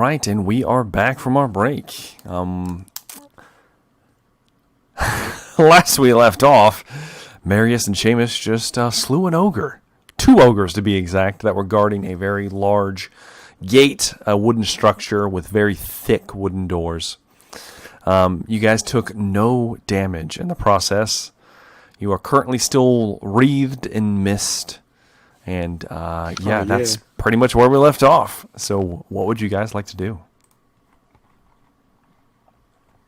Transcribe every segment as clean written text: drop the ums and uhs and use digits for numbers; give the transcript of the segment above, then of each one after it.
right, and we are back from our break. Last we left off, Marius and Seamus just slew an ogre. 2 ogres, to be exact, that were guarding a very large gate, a wooden structure with very thick wooden doors. You guys took no damage in the process. You are currently still wreathed in mist. And, that's pretty much where we left off. So what would you guys like to do?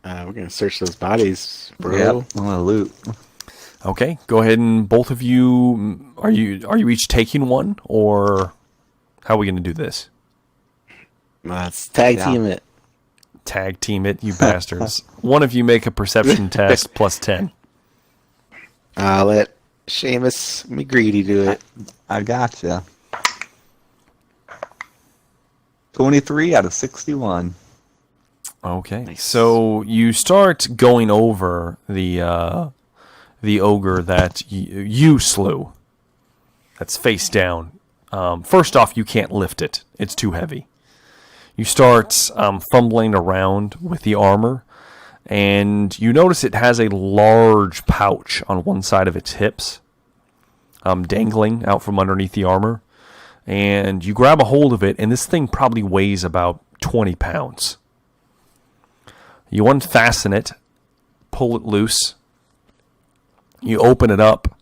We're going to search those bodies, bro. Yep, I'm going to loot. Okay, go ahead and both of you, are you each taking one, or how are we going to do this? Let's tag team it. Tag team it, you bastards. One of you make a perception test plus 10. I'll let Seamus McGreedy do it. I gotcha. 23 out of 61. Okay, Nice. so you start going over the ogre that you slew. That's face down. First off, you can't lift it. It's too heavy. You start fumbling around with the armor, and you notice it has a large pouch on one side of its hips, dangling out from underneath the armor. And you grab a hold of it, and this thing probably weighs about 20 pounds. You unfasten it, pull it loose. You open it up.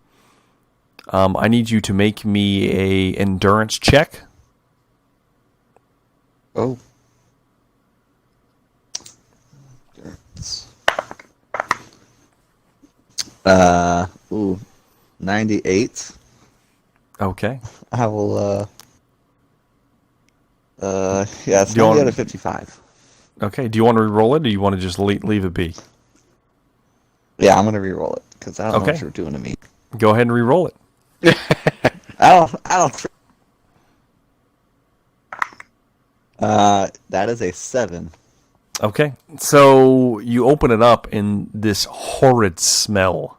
I need you to make me a endurance check. Oh. 98. Okay. I will, it's 90 out of 55. Okay, do you want to re-roll it, or do you want to just leave it be? Yeah, I'm going to re-roll it, because I don't know Okay. what you're doing to me. Go ahead and re-roll it. I don't. That is a 7. Okay, so you open it up, and this horrid smell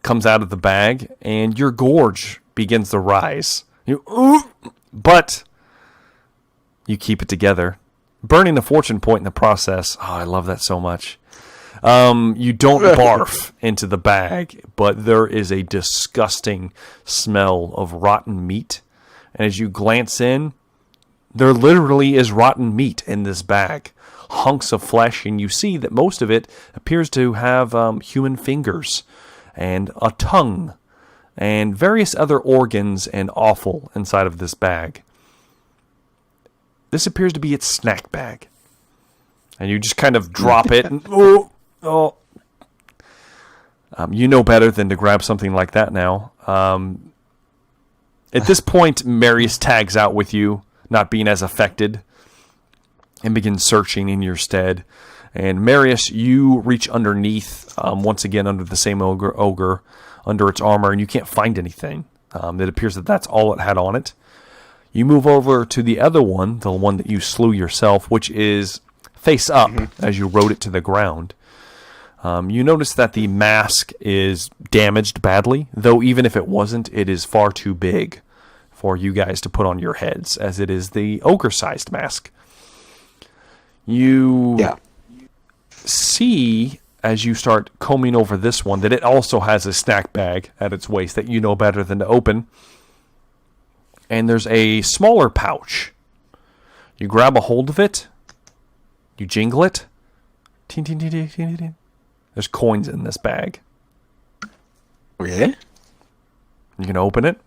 comes out of the bag, and your gorge begins to rise. But you keep it together, burning a fortune point in the process. Oh, I love that so much. You don't barf into the bag, but there is a disgusting smell of rotten meat. And as you glance in, there literally is rotten meat in this bag. Hunks of flesh, and you see that most of it appears to have human fingers and a tongue and various other organs and offal inside of this bag. This appears to be its snack bag. And you just kind of drop it. And, you know better than to grab something like that now. At this point, Marius tags out with you, not being as affected, and begins searching in your stead. And Marius, you reach underneath, once again under the same ogre, under its armor, and you can't find anything. It appears that that's all it had on it. You move over to the other one, the one that you slew yourself, which is face up as you rode it to the ground. You notice that the mask is damaged badly, though even if it wasn't, it is far too big for you guys to put on your heads, as it is the ogre-sized mask. You see, as you start combing over this one, that it also has a snack bag at its waist that you know better than to open. And there's a smaller pouch. You grab a hold of it. You jingle it. Ting, ting, ting, ting, ting, ting. There's coins in this bag. Really? You can open it.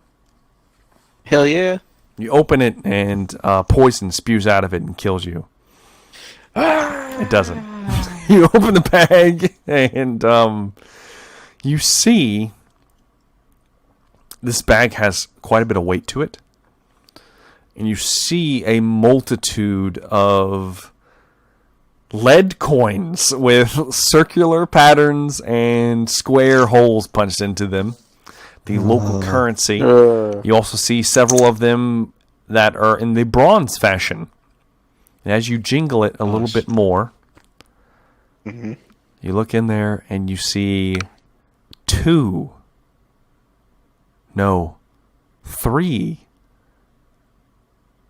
Hell yeah. You open it, and poison spews out of it and kills you. It doesn't. You open the bag, and you see this bag has quite a bit of weight to it. And you see a multitude of lead coins with circular patterns and square holes punched into them. The local currency. You also see several of them that are in the bronze fashion. And as you jingle it a little bit more, you look in there and you see 3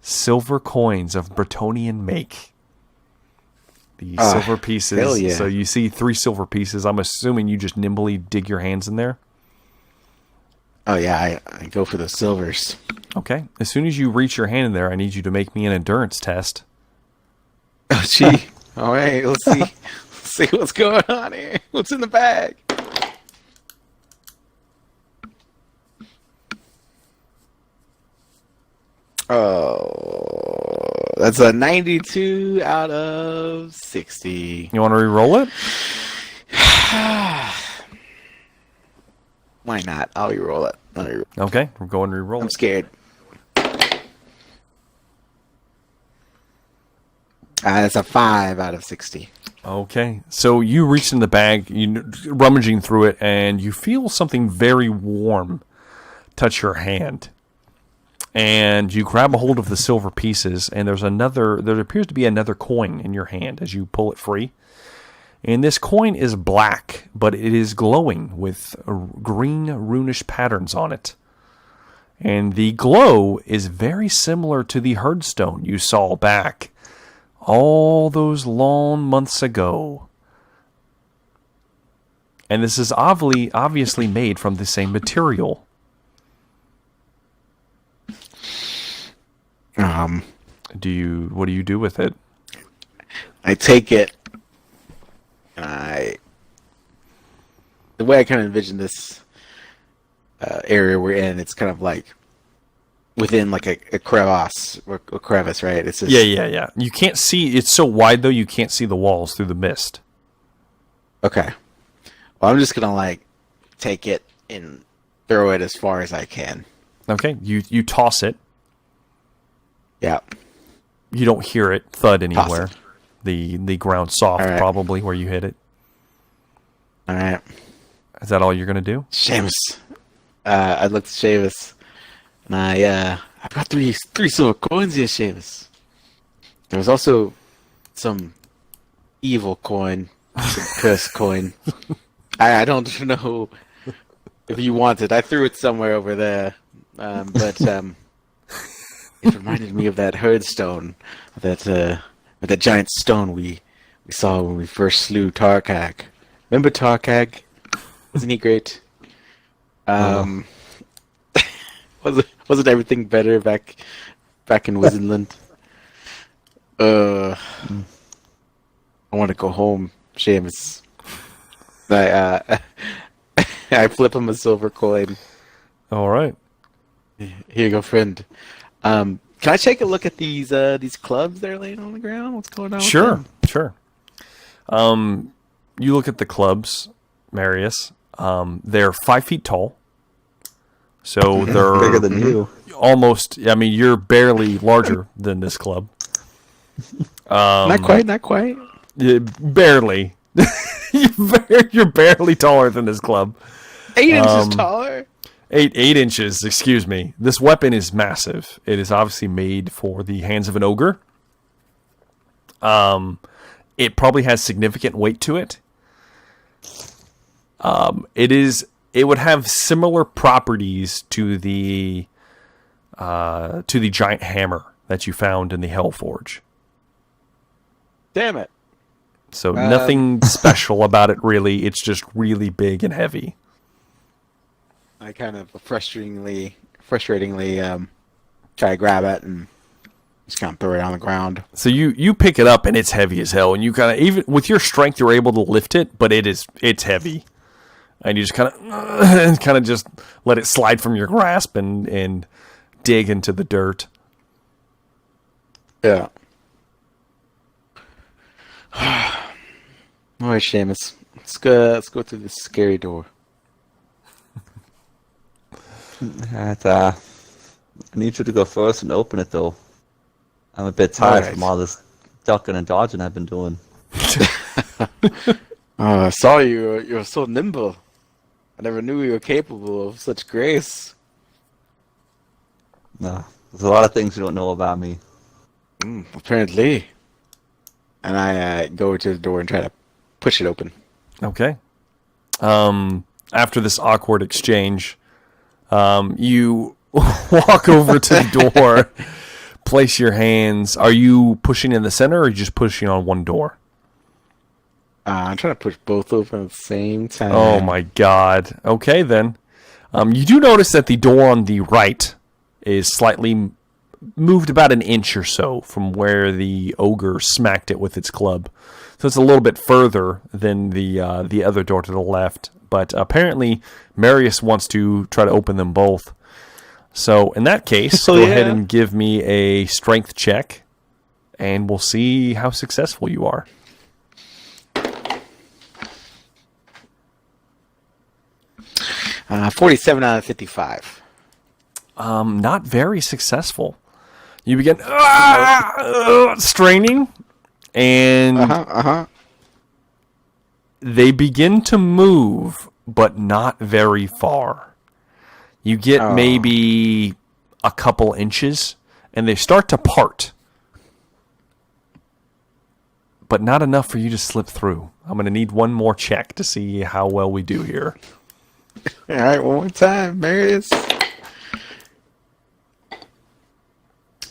silver coins of Bretonian make. The silver hell pieces. yeah. So you see 3 silver pieces. I'm assuming you just nimbly dig your hands in there. Oh, yeah, I go for the silvers. Okay. As soon as you reach your hand in there, I need you to make me an endurance test. Oh, gee. All right, let's see. Let's see what's going on here. What's in the bag? Oh, that's a 92 out of 60. You want to re-roll it? Why not? I'll re-roll it. Okay. We're going to re-roll I'm it. scared. That's a 5 out of 60. Okay. So you reach in the bag, you rummaging through it, and you feel something very warm touch your hand. And you grab a hold of the silver pieces, and there appears to be another coin in your hand as you pull it free. And this coin is black, but it is glowing with green runish patterns on it. And the glow is very similar to the herdstone you saw back all those long months ago. And this is obviously made from the same material. What do you do with it? I take it, and the way I kind of envision this area we're in, it's kind of like within like a crevasse, right? It's just, Yeah. You can't see. It's so wide though. You can't see the walls through the mist. Okay. Well, I'm just gonna like take it and throw it as far as I can. Okay. You toss it. Yeah. You don't hear it thud anywhere. Toss The ground soft, All right. probably where you hit it. All right. Is that all you're gonna do? Seamus. I looked at Seamus, and I've got three silver coins here, Seamus. There was also some evil coin, some cursed coin. I don't know if you want it. I threw it somewhere over there, but it reminded me of that herdstone, that giant stone we saw when we first slew Tarkag. Remember Tarkag? Wasn't he great? Wasn't everything better back in Wizenland? I want to go home, Seamus. I flip him a silver coin. All right. Here you go, friend. Can I take a look at these clubs that are laying on the ground? What's going on? Sure. With them? Sure. You look at the clubs, Marius. They're 5 feet tall. So they're Bigger than you. almost. I mean, you're barely larger than this club. Not quite. Barely. You're barely taller than this club. 8 inches taller. 8 inches. Excuse me. This weapon is massive. It is obviously made for the hands of an ogre. It probably has significant weight to it. It would have similar properties to the giant hammer that you found in the Hellforge. Damn it. So nothing special about it, really. It's just really big and heavy. I kind of frustratingly try to grab it and just kind of throw it on the ground. So you pick it up and it's heavy as hell, and you kind of, even with your strength, you're able to lift it, but it's heavy, and you just kind of just let it slide from your grasp and dig into the dirt. Yeah. All right, Seamus. Let's go through this scary door. I need you to go first and open it, though. I'm a bit tired Alright. from all this ducking and dodging I've been doing. I saw you. You're so nimble. I never knew you were capable of such grace. No, there's a lot of things you don't know about me. Apparently. And I go to the door and try to push it open. Okay. After this awkward exchange, you walk over to the door, place your hands. Are you pushing in the center, or are you just pushing on one door? I'm trying to push both open at the same time. Oh my god. Okay then. You do notice that the door on the right is slightly moved about an inch or so from where the ogre smacked it with its club. So it's a little bit further than the other door to the left. But apparently Marius wants to try to open them both. So in that case, go ahead and give me a strength check, and we'll see how successful you are. Uh, 47 out of 55. Not very successful. You begin straining, and they begin to move, but not very far. You get maybe a couple inches, and they start to part. But not enough for you to slip through. I'm going to need one more check to see how well we do here. All right, one more time, Marius.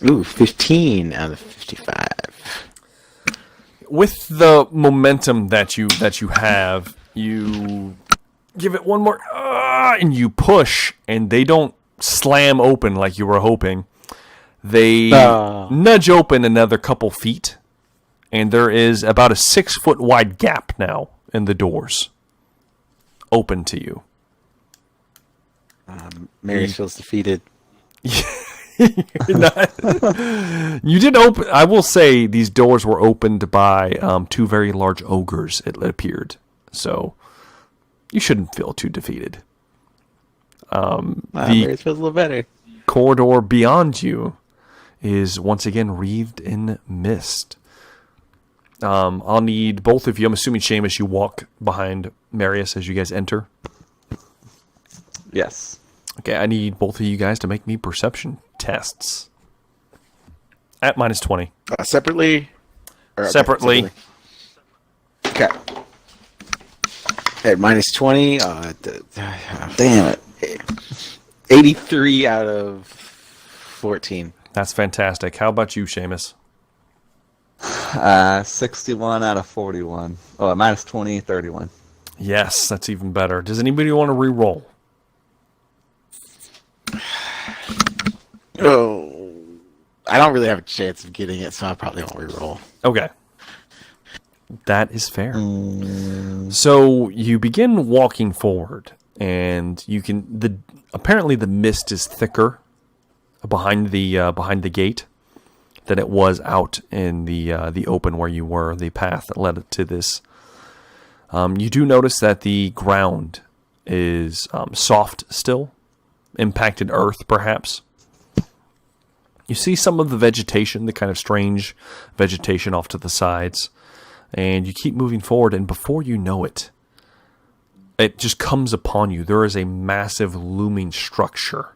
Ooh, 15 out of 55. With the momentum that you have, you give it one more, and you push, and they don't slam open like you were hoping. They nudge open another couple feet, and there is about a 6-foot wide gap now in the doors, open to you. Marius feels defeated. You did open. I will say these doors were opened by two very large ogres. It appeared, so you shouldn't feel too defeated. Marius feels a little better. Corridor beyond you is once again wreathed in mist. I'll need both of you. I'm assuming, Seamus, you walk behind Marius as you guys enter. Yes. Okay, I need both of you guys to make me perception tests. At minus 20. Separately? Separately. Okay. At minus 20. Damn it. 83 out of 14. That's fantastic. How about you, Seamus? 61 out of 41. Oh, minus 20, 31. Yes, that's even better. Does anybody want to re-roll? Oh, I don't really have a chance of getting it, so I probably won't re-roll. Okay. That is fair. So you begin walking forward, and you can apparently the mist is thicker behind the gate than it was out in the open where you were, the path that led to this. You do notice that the ground is soft still, impacted earth perhaps. You see some of the vegetation, the kind of strange vegetation off to the sides, and you keep moving forward, and before you know it, it just comes upon you. There is a massive looming structure.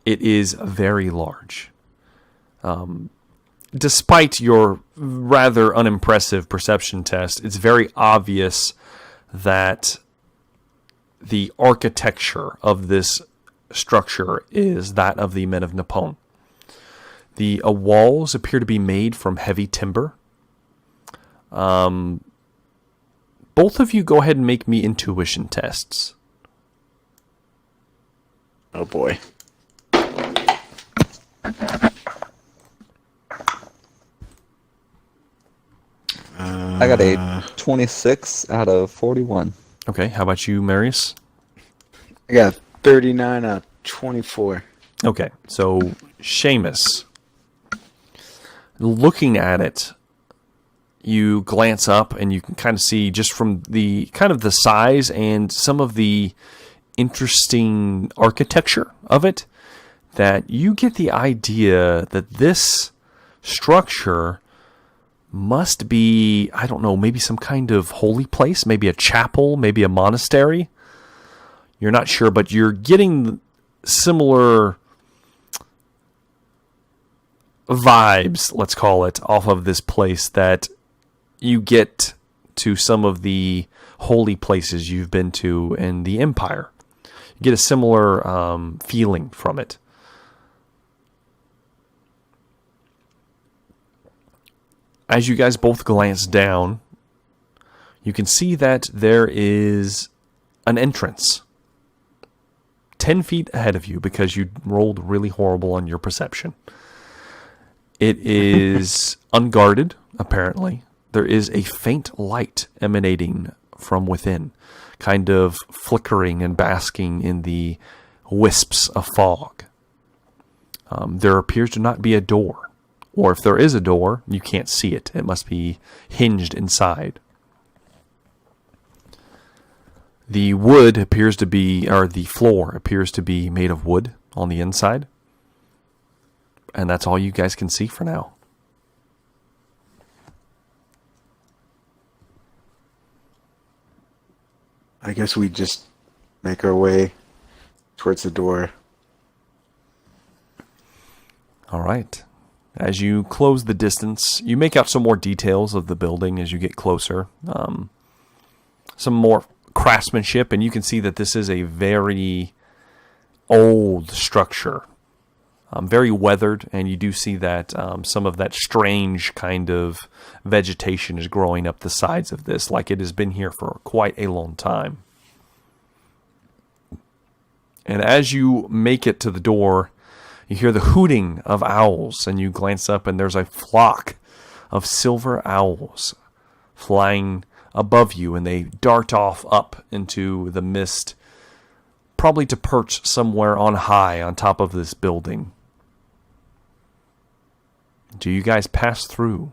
It is very large. Despite your rather unimpressive perception test, it's very obvious that the architecture of this structure is that of the men of Nippon. The walls appear to be made from heavy timber. Both of you go ahead and make me intuition tests. Oh boy. I got a 26 out of 41. Okay, how about you, Marius? I got 39 out of 24. Okay, so Seamus, looking at it, you glance up and you can kind of see just from the kind of the size and some of the interesting architecture of it that you get the idea that this structure must be, I don't know, maybe some kind of holy place, maybe a chapel, maybe a monastery. You're not sure, but you're getting similar vibes, let's call it, off of this place that you get to some of the holy places you've been to in the Empire. You get a similar feeling from it. As you guys both glance down, you can see that there is an entrance 10 feet ahead of you because you rolled really horrible on your perception. It is unguarded, apparently. There is a faint light emanating from within, kind of flickering and basking in the wisps of fog. There appears to not be a door, or if there is a door, you can't see it. It must be hinged inside. The wood appears to be, or the floor appears to be made of wood on the inside. And that's all you guys can see for now. I guess we just make our way towards the door. All right. As you close the distance, you make out some more details of the building as you get closer. Some more craftsmanship, and you can see that this is a very old structure. Very weathered, and you do see that some of that strange kind of vegetation is growing up the sides of this, like it has been here for quite a long time. And as you make it to the door, you hear the hooting of owls, and you glance up, and there's a flock of silver owls flying above you, and they dart off up into the mist, probably to perch somewhere on high on top of this building. Do you guys pass through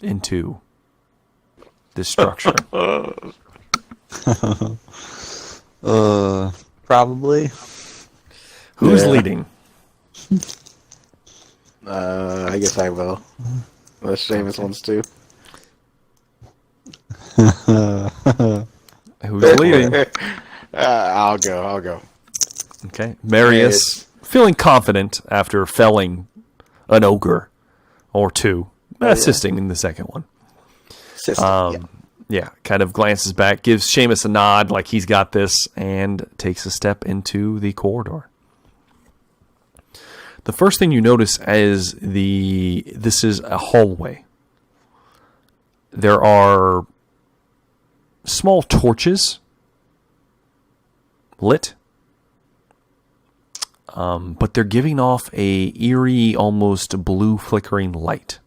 into this structure? Probably. Who's leading? I guess I will. Unless Seamus wants to. Who's leading? I'll go. Okay. Marius, feeling confident after felling an ogre or two, assisting in the second one. Yeah, kind of glances back, gives Seamus a nod like he's got this, and takes a step into the corridor. The first thing you notice is this is a hallway. There are small torches lit, but they're giving off a eerie, almost blue flickering light.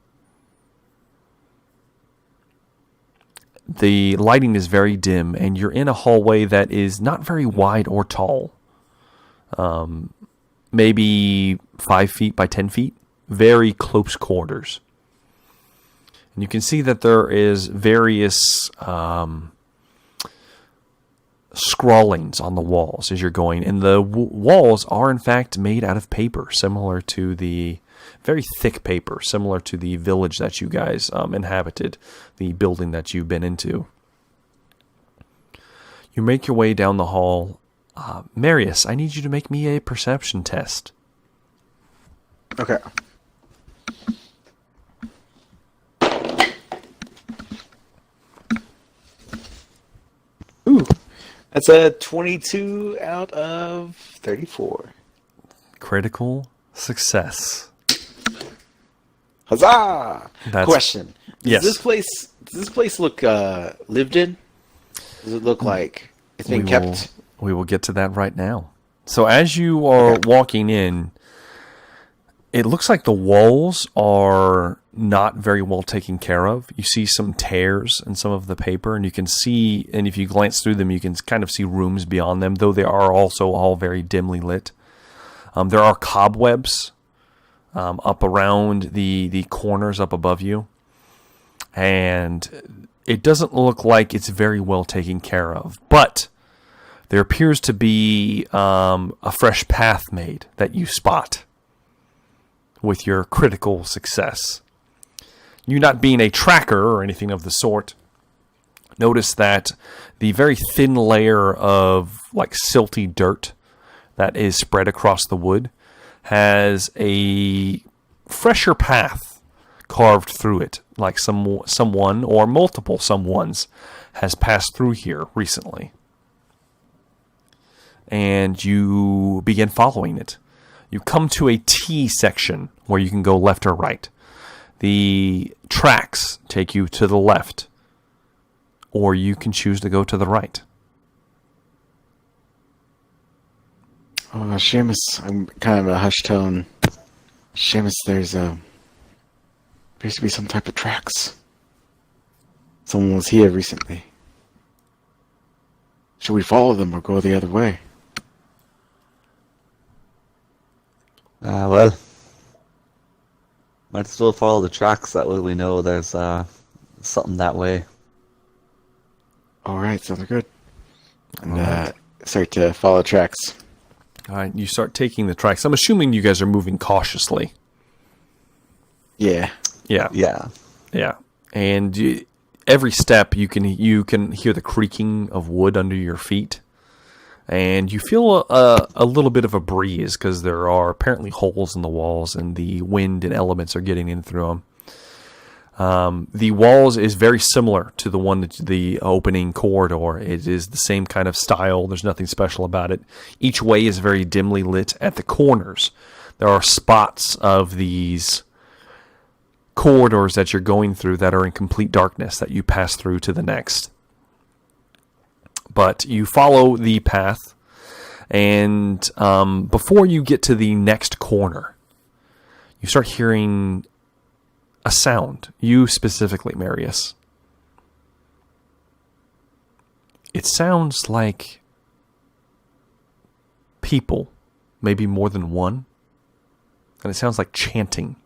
The lighting is very dim, and you're in a hallway that is not very wide or tall. Maybe 5 feet by 10 feet. Very close quarters. And you can see that there is various scrawlings on the walls as you're going. And the walls are, in fact, made out of paper, similar to the very thick paper, similar to the village that you guys inhabited, the building that you've been into. You make your way down the hall. Marius, I need you to make me a perception test. Okay. Ooh, that's a 22 out of 34. Critical success. Huzzah! That's- Question: Yes. Does this place look lived in? Does it look like it's being kept? We will get to that right now. So as you are walking in, it looks like the walls are not very well taken care of. You see some tears in some of the paper, and you can see, and if you glance through them, you can kind of see rooms beyond them, though they are also all very dimly lit. There are cobwebs up around the corners up above you, and it doesn't look like it's very well taken care of, but there appears to be a fresh path made that you spot with your critical success. You not being a tracker or anything of the sort, notice that the very thin layer of like silty dirt that is spread across the wood has a fresher path carved through it, like someone or multiple someones has passed through here recently. And you begin following it. You come to a T section where you can go left or right. The tracks take you to the left, or you can choose to go to the right. Oh, Seamus, I'm kind of in a hushed tone. Seamus, there's appears to be some type of tracks. Someone was here recently. Should we follow them or go the other way? Well, might as well follow the tracks. That way we know there's something that way. All right, sounds good. And start to follow tracks. All right, you start taking the tracks. I'm assuming you guys are moving cautiously. Yeah. Yeah. Yeah. And every step you can hear the creaking of wood under your feet. And you feel a little bit of a breeze because there are apparently holes in the walls and the wind and elements are getting in through them. The walls is very similar to the one that's the opening corridor. It is the same kind of style. There's nothing special about it. Each way is very dimly lit at the corners. There are spots of these corridors that you're going through that are in complete darkness that you pass through to the next. But you follow the path, and before you get to the next corner, you start hearing a sound. You specifically, Marius. It sounds like people, maybe more than one, and it sounds like chanting,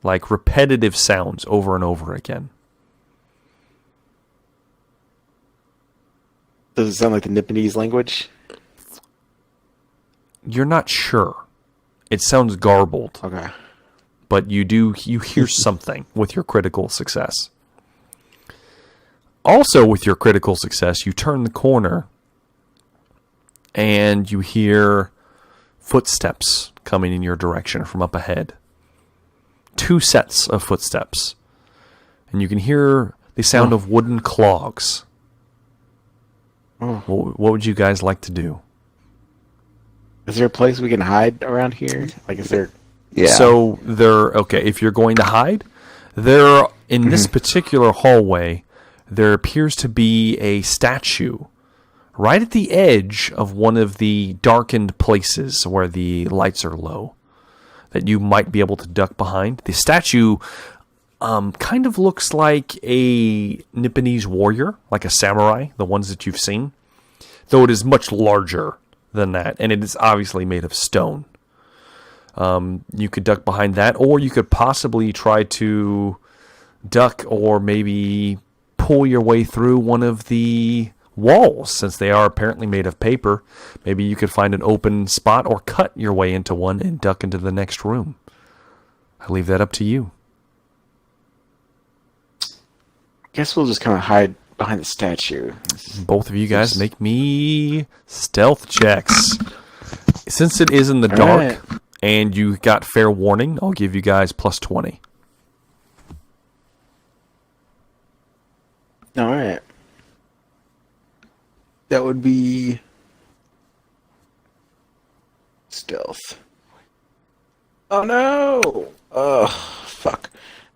like repetitive sounds over and over again. Does it sound like the Nipponese language? You're not sure. It sounds garbled. Okay. But you hear something with your critical success. Also with your critical success, you turn the corner and you hear footsteps coming in your direction from up ahead. 2 sets of footsteps. And you can hear the sound of wooden clogs. Oh. What would you guys like to do? Is there a place we can hide around here? Like, is there... Yeah. So if you're going to hide, in this particular hallway, there appears to be a statue right at the edge of one of the darkened places where the lights are low that you might be able to duck behind. The statue kind of looks like a Nipponese warrior, like a samurai, the ones that you've seen, though it is much larger than that, and it is obviously made of stone. You could duck behind that, or you could possibly try to duck or maybe pull your way through one of the walls, since they are apparently made of paper. Maybe you could find an open spot or cut your way into one and duck into the next room. I leave that up to you. Guess we'll just kind of hide behind the statue. Both of you guys make me stealth checks. Since it is in the dark and you got fair warning, I'll give you guys plus 20. All right. That would be stealth. Oh no! Oh fuck!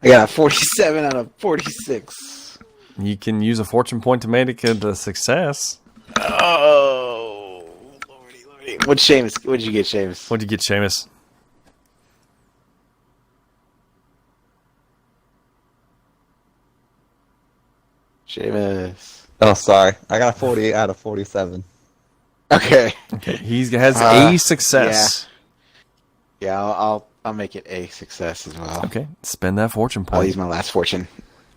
I got a 47 out of 46. You can use a fortune point to make it a success. Oh, lordy. What'd you get, Seamus? What'd you get, Seamus? Seamus. Oh, sorry. I got a 48 out of 47. Okay. Okay, he has a success. Yeah, I'll make it a success as well. Okay, spend that fortune I'll point. use my last fortune.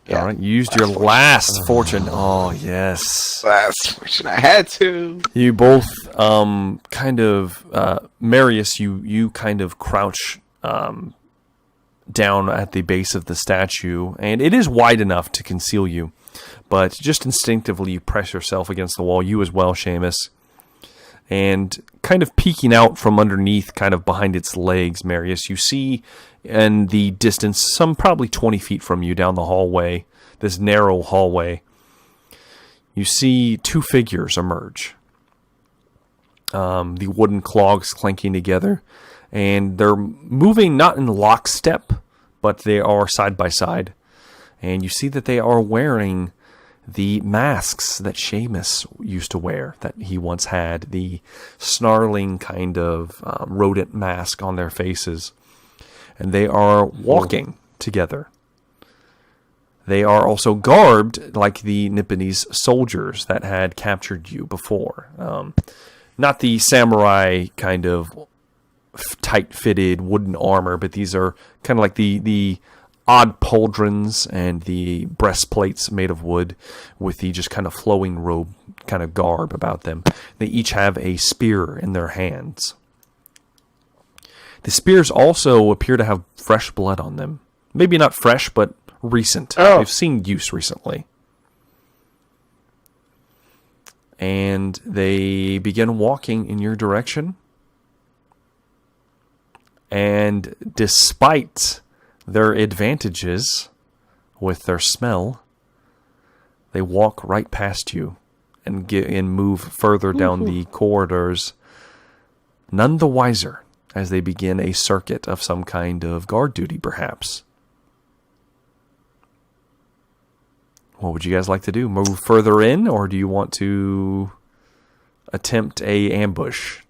Yeah. All right, you used your last fortune. Oh, yes. Last fortune. I had to. You both kind of, Marius, you kind of crouch down at the base of the statue, and it is wide enough to conceal you, but just instinctively you press yourself against the wall, you as well, Seamus, and kind of peeking out from underneath, kind of behind its legs, Marius, you see in the distance, some probably 20 feet from you down the hallway, this narrow hallway, you see 2 figures emerge. The wooden clogs clanking together, and they're moving not in lockstep, but they are side by side. And you see that they are wearing the masks that Seamus used to wear, that he once had, the snarling kind of rodent mask on their faces. And they are walking together. They are also garbed like the Nipponese soldiers that had captured you before. Not the samurai kind of tight-fitted wooden armor, but these are kind of like the odd pauldrons and the breastplates made of wood with the just kind of flowing robe kind of garb about them. They each have a spear in their hands. The spears also appear to have fresh blood on them. Maybe not fresh, but recent. Oh. They've seen use recently. And they begin walking in your direction. And despite their advantages with their smell, they walk right past you and move further down the corridors, none the wiser as they begin a circuit of some kind of guard duty, perhaps. What would you guys like to do? Move further in, or do you want to attempt a ambush?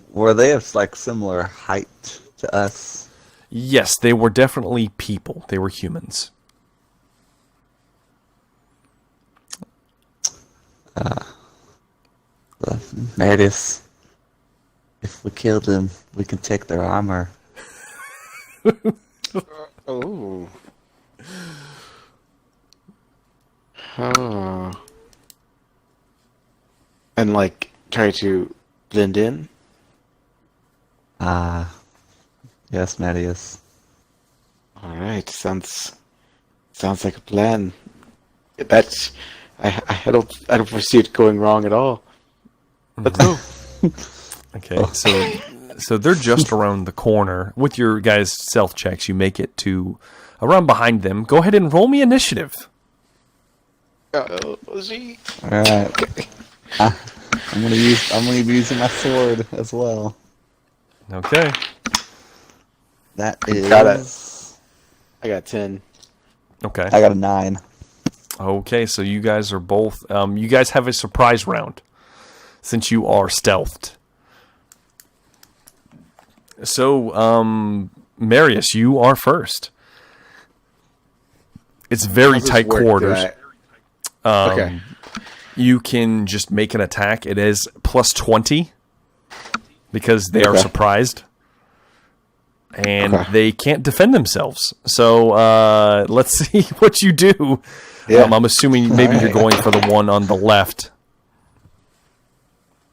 Were they of like similar height to us? Yes, they were definitely people. They were humans. Marius, if we kill them, we can take their armor. Oh. Huh. And like try to blend in? Yes, Marius. Alright, sounds like a plan. That's I don't foresee it going wrong at all. Let's go. Okay, so they're just around the corner. With your guys' stealth checks, you make it to around behind them. Go ahead and roll me initiative. All right. I'm gonna be using my sword as well. Okay. That is. Got it. I got 10. Okay. I got a 9. Okay, so you guys are both... you guys have a surprise round, since you are stealthed. So, Marius, you are first. It's very How's this tight work? quarters. Okay. You can just make an attack. It is plus 20, because they are Okay. surprised. And Okay. they can't defend themselves. So, let's see what you do. Yeah. I'm assuming maybe you're Alright. going for the one on the left.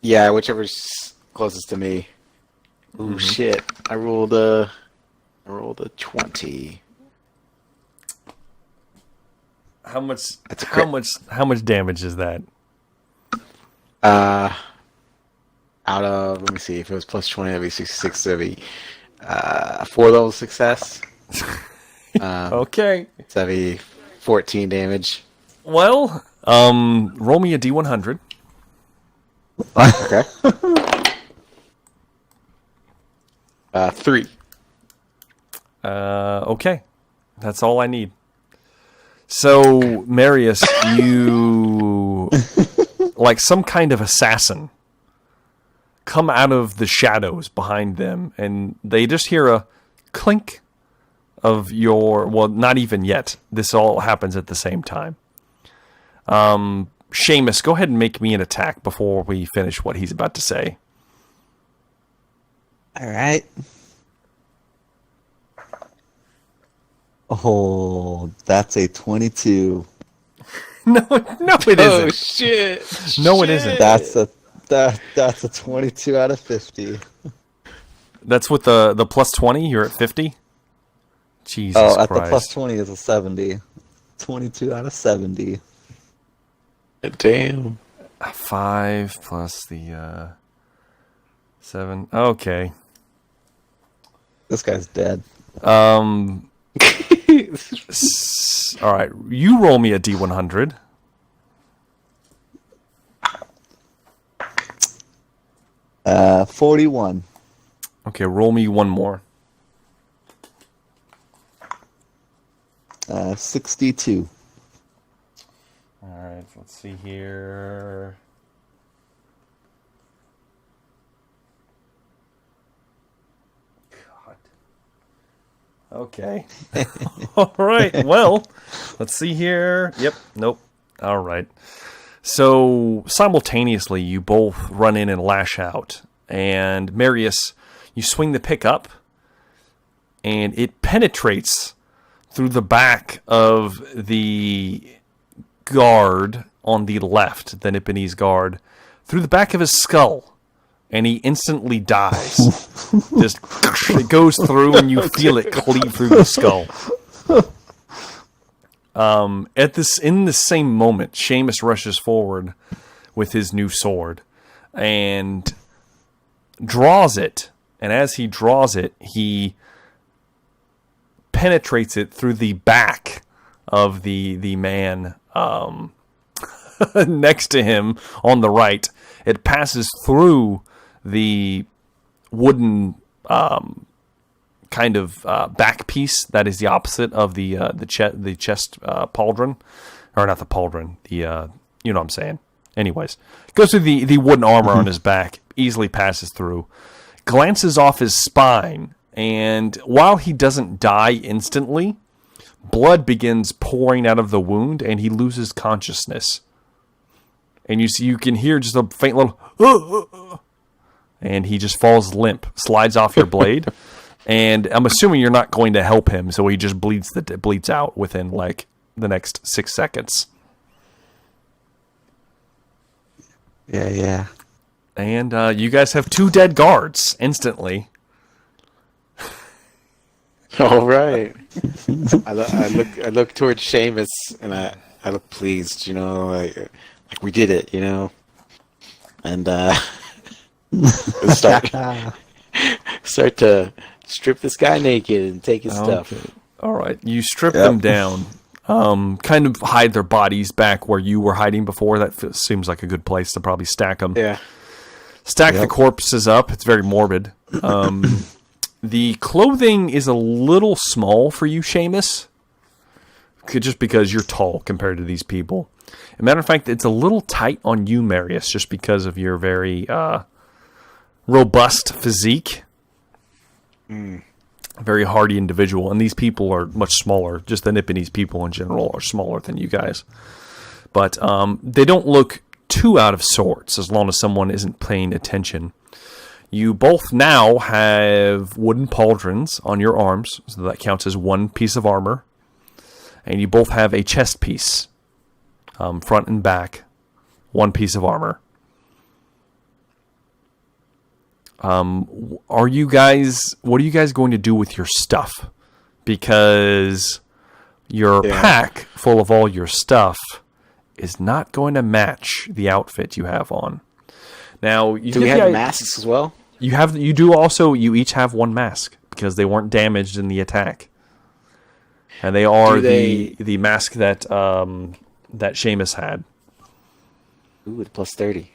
Yeah, whichever's closest to me. Ooh, shit. I rolled a 20. How much? That's a How crit. How much damage is that? Out of, let me see, if it was plus 20, that'd be 66, that'd be 4 level success. Okay. So that'd be 14 damage. Well, roll me a D100. Okay. 3. Okay. That's all I need. So, Marius, you, like some kind of assassin, come out of the shadows behind them, and they just hear a clink of your... Well, not even yet. This all happens at the same time. Seamus, go ahead and make me an attack before we finish what he's about to say. All right. Oh, that's a 22. No, it Oh, isn't. shit. No, it isn't. That's a 22 out of 50. That's with the plus 20. You're at 50. Jesus Oh, at Christ. the plus 20 is a 70. 22 out of 70. Damn. 5 plus the 7. Okay. This guy's dead. All right. You roll me a D100. Uh, 41. Okay, roll me one more. 62. All right, let's see here. God. Okay. All right. Well, let's see here. Yep. Nope. All right. So simultaneously, you both run in and lash out. And Marius, you swing the pick up, and it penetrates through the back of the guard on the left, the Nipponese guard, through the back of his skull, and he instantly dies. Just it goes through, and you feel it cleave through the skull. In the same moment, Seamus rushes forward with his new sword and draws it. And as he draws it, he penetrates it through the back of the man next to him on the right. It passes through the wooden kind of back piece that is the opposite of the chest pauldron, or not the pauldron. You know what I'm saying. Anyways, goes through the wooden armor on his back, easily passes through, glances off his spine, and while he doesn't die instantly, blood begins pouring out of the wound, and he loses consciousness. And you can hear just a faint little, and he just falls limp, slides off your blade. And I'm assuming you're not going to help him, so he just bleeds out within like the next 6 seconds. Yeah. And you guys have 2 dead guards instantly. All right. I look towards Seamus, and I look pleased. Like we did it. And start to strip this guy naked and take his stuff. All right, you strip them down. Kind of hide their bodies back where you were hiding before. That seems like a good place to probably stack them. Yeah. Stack the corpses up. It's very morbid. The clothing is a little small for you, Seamus, just because you're tall compared to these people. As a matter of fact, it's a little tight on you, Marius, just because of your very robust physique. Very hardy individual. And these people are much smaller. Just the Nipponese people in general are smaller than you guys. But they don't look too out of sorts as long as someone isn't paying attention. You both now have wooden pauldrons on your arms, so that counts as one piece of armor. And you both have a chest piece, front and back, one piece of armor. What are you guys going to do with your stuff? Because your pack full of all your stuff is not going to match the outfit you have on. Now, do we have masks as well? You each have one mask because they weren't damaged in the attack. And they are the mask that Seamus had. Ooh, it's plus 30.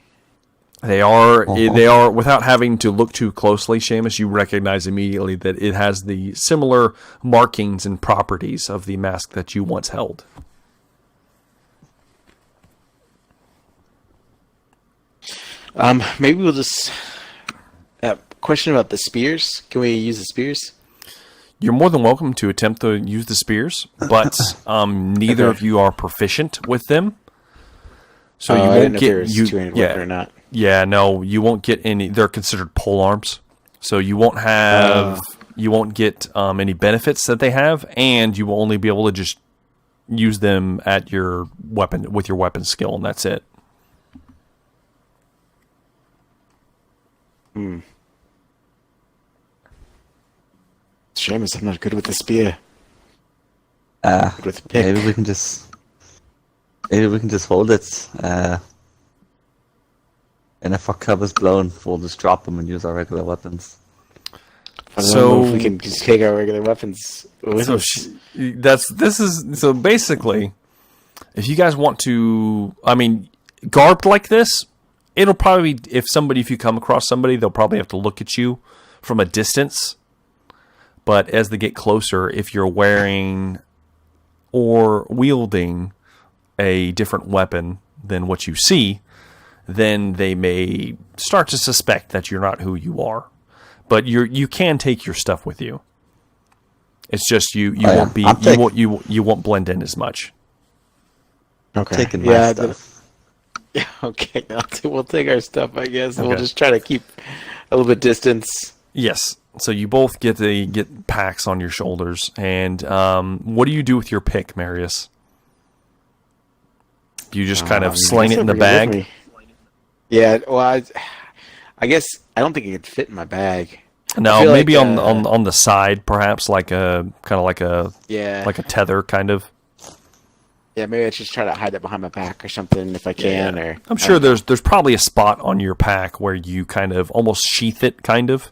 They are without having to look too closely, Seamus, you recognize immediately that it has the similar markings and properties of the mask that you once held. Maybe we'll just question about the spears. Can we use the spears? You're more than welcome to attempt to use the spears, but neither of you are proficient with them. So you won't get or not. Yeah, no, you won't get any. They're considered pole arms, so you won't get any benefits that they have, and you will only be able to just use them at your weapon with your weapon skill, and that's it. Seamus, I'm not good with the spear. Good with the pick. Maybe we can just hold it. And if our cover's blown, we'll just drop them and use our regular weapons. I don't know if we can just take our regular weapons with us. So basically, if you guys want to, garbed like this, it'll probably be, if you come across somebody, they'll probably have to look at you from a distance. But as they get closer, if you're wearing or wielding a different weapon than what you see, then they may start to suspect that you're not who you are. But you can take your stuff with you. It's just you won't be you won't blend in as much. Okay. Taking my stuff. Yeah. Okay. We'll take our stuff, I guess. Okay. We'll just try to keep a little bit distance. Yes. So you both get packs on your shoulders, and what do you do with your pick, Marius? You just kind of sling it in the bag. Yeah. Well, I guess I don't think it could fit in my bag. No, maybe on the side, perhaps like a tether kind of. Yeah, maybe I just try to hide it behind my back or something if I can. Yeah. Or I'm sure there's probably a spot on your pack where you kind of almost sheath it, kind of.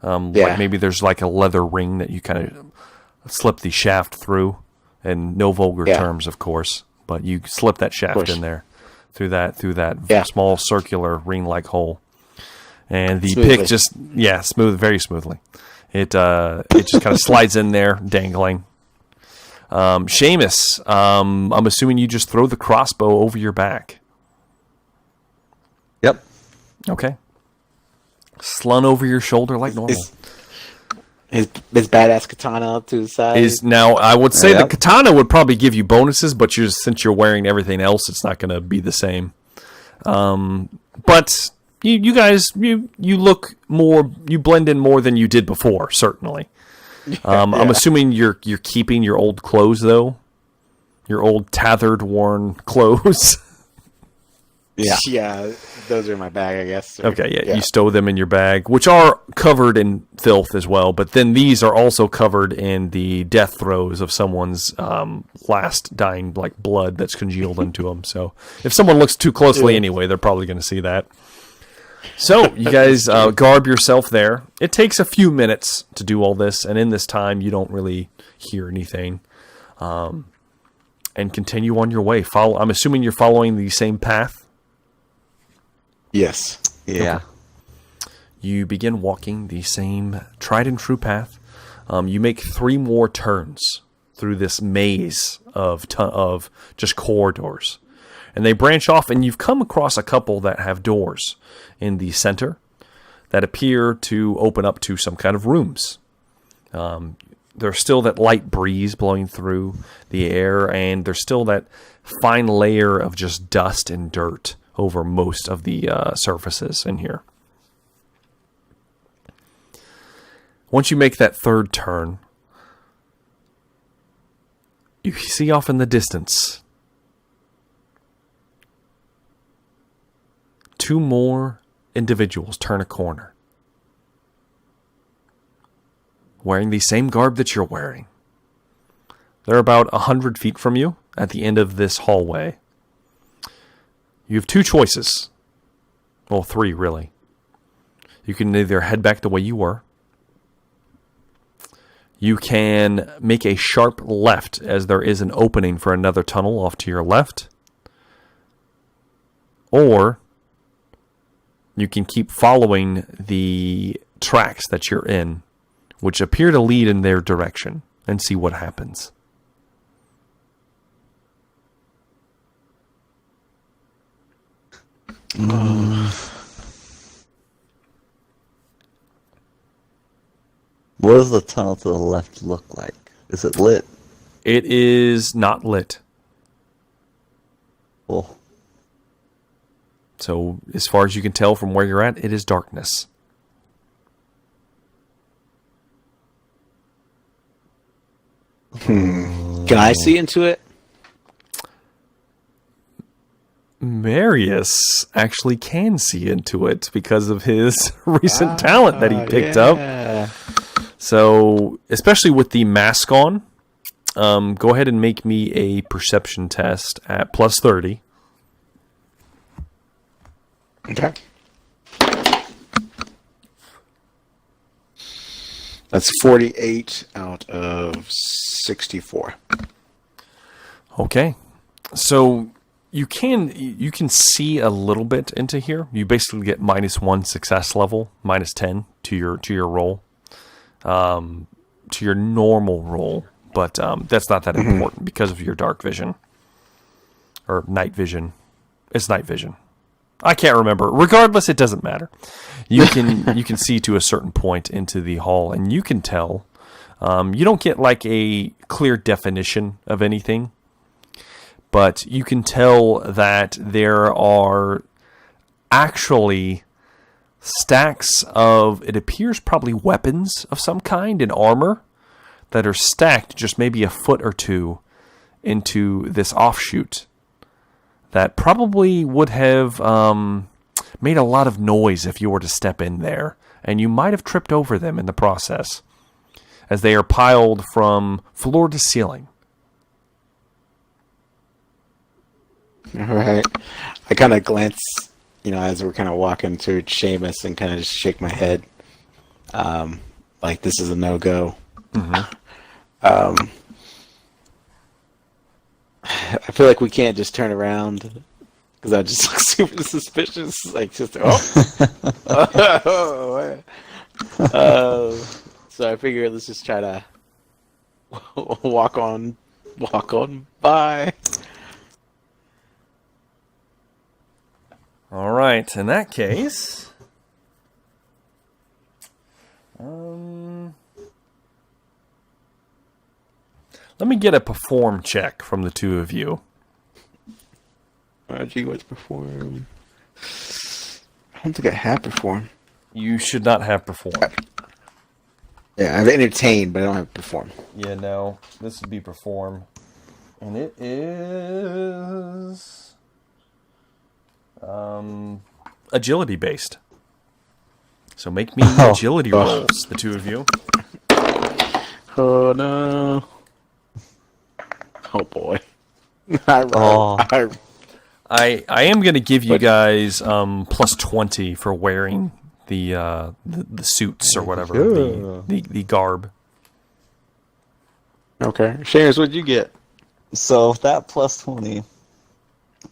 Like maybe there's like a leather ring that you kind of slip the shaft through, and no vulgar terms, of course, but you slip that shaft in there through that small circular ring-like hole. And the pick just, very smoothly. It just kind of slides in there, dangling. Seamus, I'm assuming you just throw the crossbow over your back. Yep. Okay. Slung over your shoulder like normal. His badass katana up to the side. Now, I would say the katana would probably give you bonuses, but since you're wearing everything else, it's not going to be the same. But you guys, you look more, you blend in more than you did before, certainly. I'm assuming you're keeping your old clothes, though? Your old tethered, worn clothes? Yeah, those are in my bag, I guess. Okay, you stow them in your bag, which are covered in filth as well, but then these are also covered in the death throes of someone's last dying like blood that's congealed into them. So if someone looks too closely anyway, they're probably going to see that. So you guys garb yourself there. It takes a few minutes to do all this, and in this time you don't really hear anything. And continue on your way. I'm assuming you're following the same path? Yes. Yeah. Okay. You begin walking the same tried and true path. You make 3 more turns through this maze of just corridors. And they branch off, and you've come across a couple that have doors in the center that appear to open up to some kind of rooms. There's still that light breeze blowing through the air, and there's still that fine layer of just dust and dirt over most of the surfaces in here. Once you make that 3rd turn, you see off in the distance 2 more individuals turn a corner, wearing the same garb that you're wearing. They're about 100 feet from you at the end of this hallway. You have 2 choices. Well, 3, really. You can either head back the way you were. You can make a sharp left, as there is an opening for another tunnel off to your left. Or you can keep following the tracks that you're in, which appear to lead in their direction, and see what happens. What does the tunnel to the left look like? Is it lit? It is not lit. Cool. So, as far as you can tell from where you're at, it is darkness. Can I see into it? Marius actually can see into it because of his recent talent that he picked up. So, especially with the mask on, go ahead and make me a perception test at plus 30. Okay. That's 48 out of 64. Okay. So you can see a little bit into here. You basically get -1 success level, -10 to your roll, to your normal roll. But that's not that important because of your dark vision. or night vision. It's night vision. I can't remember. Regardless, it doesn't matter. You can see to a certain point into the hall, and you can tell. You don't get like a clear definition of anything, but you can tell that there are actually stacks of, it appears probably weapons of some kind and armor that are stacked just maybe a foot or two into this offshoot that probably would have made a lot of noise if you were to step in there, and you might have tripped over them in the process, as they are piled from floor to ceiling. All right. I kind of glance, as we're kind of walking to Seamus, and kind of just shake my head, like this is a no-go. I feel like we can't just turn around, because I just look super suspicious. Like, just, so I figure let's just try to walk on by. All right, in that case, let me get a perform check from the two of you. Gee, what's perform? I don't think I have perform. You should not have perform. Yeah, I've entertained, but I don't have perform. Yeah, no, this would be perform, and it is agility based. So make me agility rolls, the two of you. Oh no! Oh boy! I am going to give you guys plus 20 for wearing the suits or whatever, the garb. Okay, Seamus, what'd you get? So with that plus 20,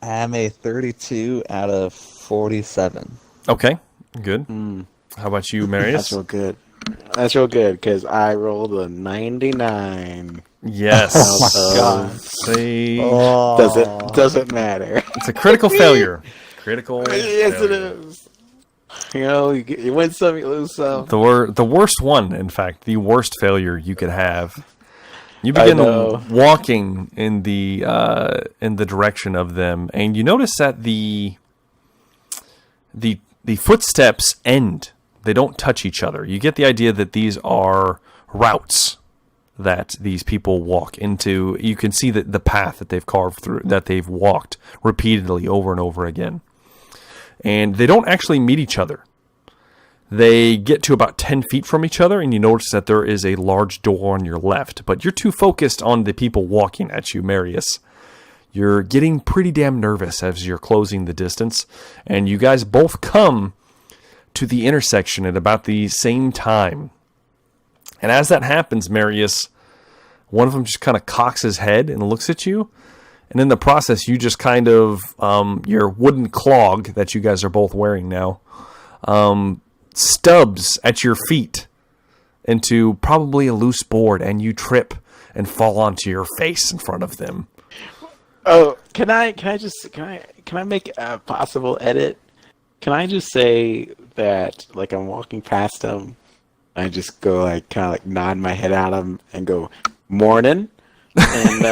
I am a 32 out of 47. Okay, good. How about you, Marius? That's real good. That's real good, because I rolled a 99. Yes. Oh my god. See, Doesn't matter. it's a critical failure. Critical. Yes, failure. it is. You win some, you lose some. The worst one, in fact, the worst failure you could have. You begin walking in the direction of them, and you notice that the footsteps end. They don't touch each other. You get the idea that these are routes that these people walk into. You can see the path that they've carved through, that they've walked repeatedly over and over again. And they don't actually meet each other. They get to about 10 feet from each other, and you notice that there is a large door on your left. But you're too focused on the people walking at you, Marius. You're getting pretty damn nervous as you're closing the distance. And you guys both come to the intersection at about the same time. And as that happens, Marius, one of them just kind of cocks his head and looks at you. And in the process, you just kind of, your wooden clog that you guys are both wearing now, stubs at your feet into probably a loose board, and you trip and fall onto your face in front of them. Oh, can I make a possible edit? Can I just say that, like, I'm walking past them, I just go, like, kind of like nod my head at them and go, morning. And,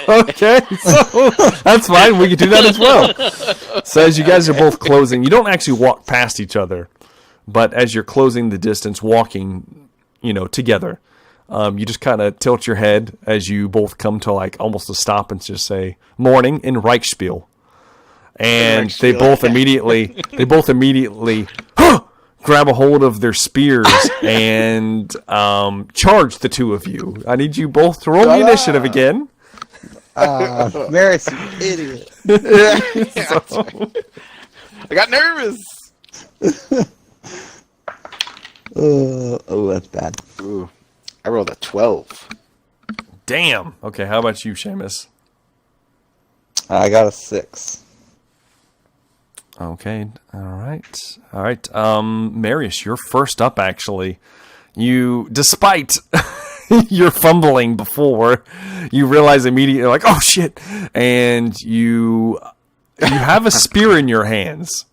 okay, so that's fine. We can do that as well. So as you guys are both closing, you don't actually walk past each other, but as you're closing the distance, walking, together, you just kind of tilt your head as you both come to like almost a stop and just say "morning" in Reichspiel, and they both immediately grab a hold of their spears and charge the two of you. I need you both to roll the initiative again. Marius, you idiot. I got nervous. Oh, that's bad. Ooh, I rolled a 12. Damn. Okay, how about you, Seamus? I got a 6. Okay, all right. Marius, you're first up, actually. You, despite you're fumbling before you realize immediately, like, oh shit, and you have a spear in your hands.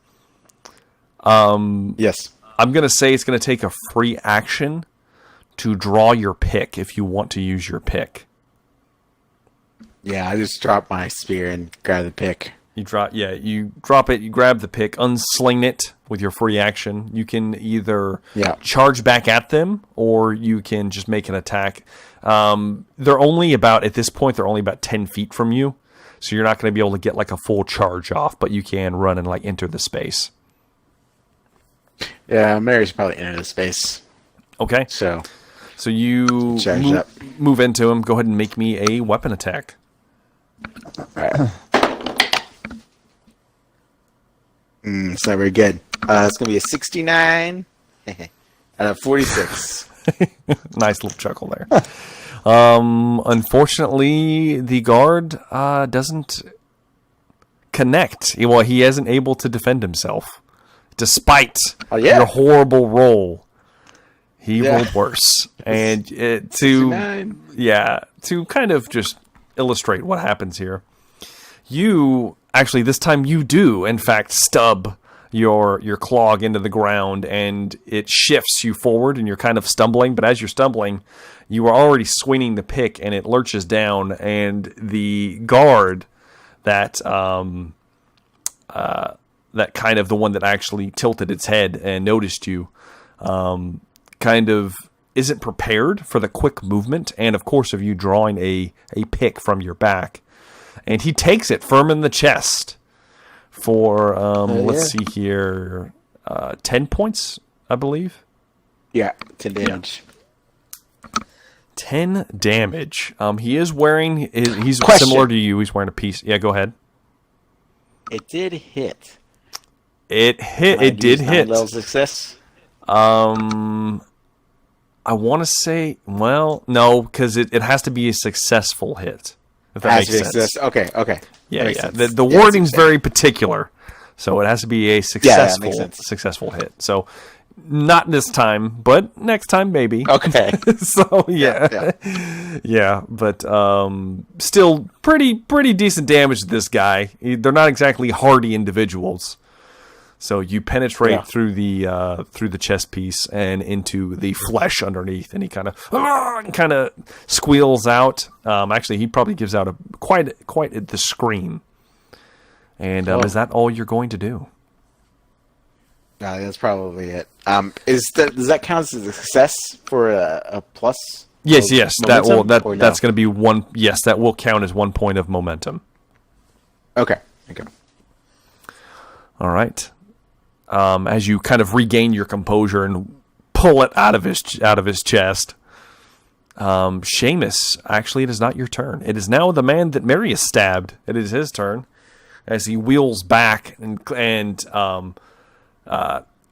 Yes. I'm gonna say it's gonna take a free action to draw your pick if you want to use your pick. Yeah, I just dropped my spear and grab the pick. You drop it, you grab the pick, unsling it with your free action. You can either charge back at them, or you can just make an attack. They're only about, at this point, they're only about 10 feet from you, so you're not going to be able to get like a full charge off, but you can run and like enter the space. Yeah, Mary's probably enter the space. Okay. So you move into him. Go ahead and make me a weapon attack. All right. It's not very good. It's going to be a 69 out of 46. Nice little chuckle there. Unfortunately, the guard doesn't connect. Well, he isn't able to defend himself. Despite your horrible roll, he rolled worse. And to kind of just illustrate what happens here, this time you do, in fact, stub your clog into the ground, and it shifts you forward, and you're kind of stumbling. But as you're stumbling, you are already swinging the pick, and it lurches down, and the guard that kind of the one that actually tilted its head and noticed you, kind of isn't prepared for the quick movement, and of course of you drawing a pick from your back. And he takes it firm in the chest for, let's see here, 10 points, I believe. Yeah, 10 damage. 10 damage. He is wearing, he's similar to you, he's wearing a piece. Yeah, go ahead. It did hit. It did hit. Level success. I want to say, well, no, because it has to be a successful hit. If that makes sense. Okay. Yeah. The wording's very particular, so it has to be a successful hit. So not this time, but next time maybe. Okay. So yeah. But still pretty decent damage to this guy. They're not exactly hardy individuals. So you penetrate through the chest piece and into the flesh underneath, and he kind of squeals out. Actually, he probably gives out quite the scream. And is that all you're going to do? No, that's probably it. Does that count as a success for a plus? Yes. That's going to be one. Yes, that will count as 1 point of momentum. Okay. All right. As you kind of regain your composure and pull it out of his chest, Seamus, actually, it is not your turn. It is now the man that Marius stabbed. It is his turn, as he wheels back and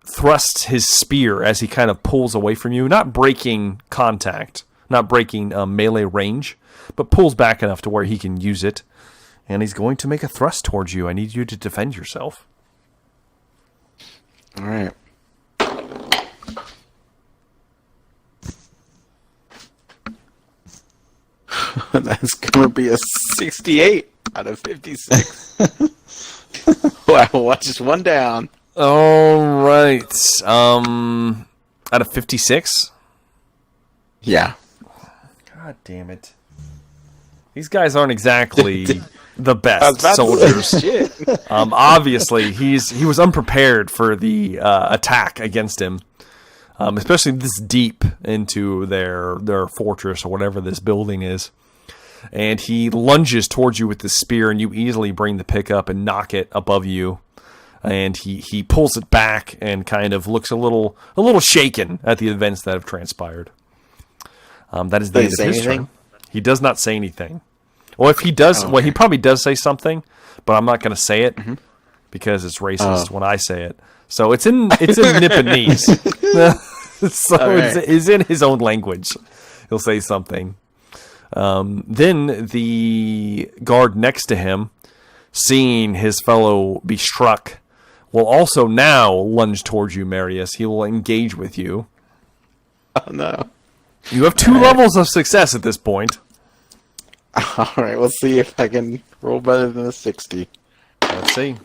thrusts his spear as he kind of pulls away from you, not breaking contact, not breaking melee range, but pulls back enough to where he can use it, and he's going to make a thrust towards you. I need you to defend yourself. All right. That's going to be a 68 out of 56. Wow, just one down. All right. Out of 56? Yeah. God damn it. These guys aren't exactly the best soldiers. Shit. Obviously, he was unprepared for the attack against him, especially this deep into their fortress or whatever this building is. And he lunges towards you with the spear, and you easily bring the pick up and knock it above you. And he pulls it back and kind of looks a little shaken at the events that have transpired. That is the end of his turn. He does not say anything. Well, if he does, he probably does say something, but I'm not going to say it because it's racist when I say it. So it's in Nipponese. So it's in his own language. He'll say something. Then the guard next to him, seeing his fellow be struck, will also now lunge towards you, Marius. He will engage with you. Oh, no. You have 2 levels of success at this point. All right, we'll see if I can roll better than a 60. Let's see.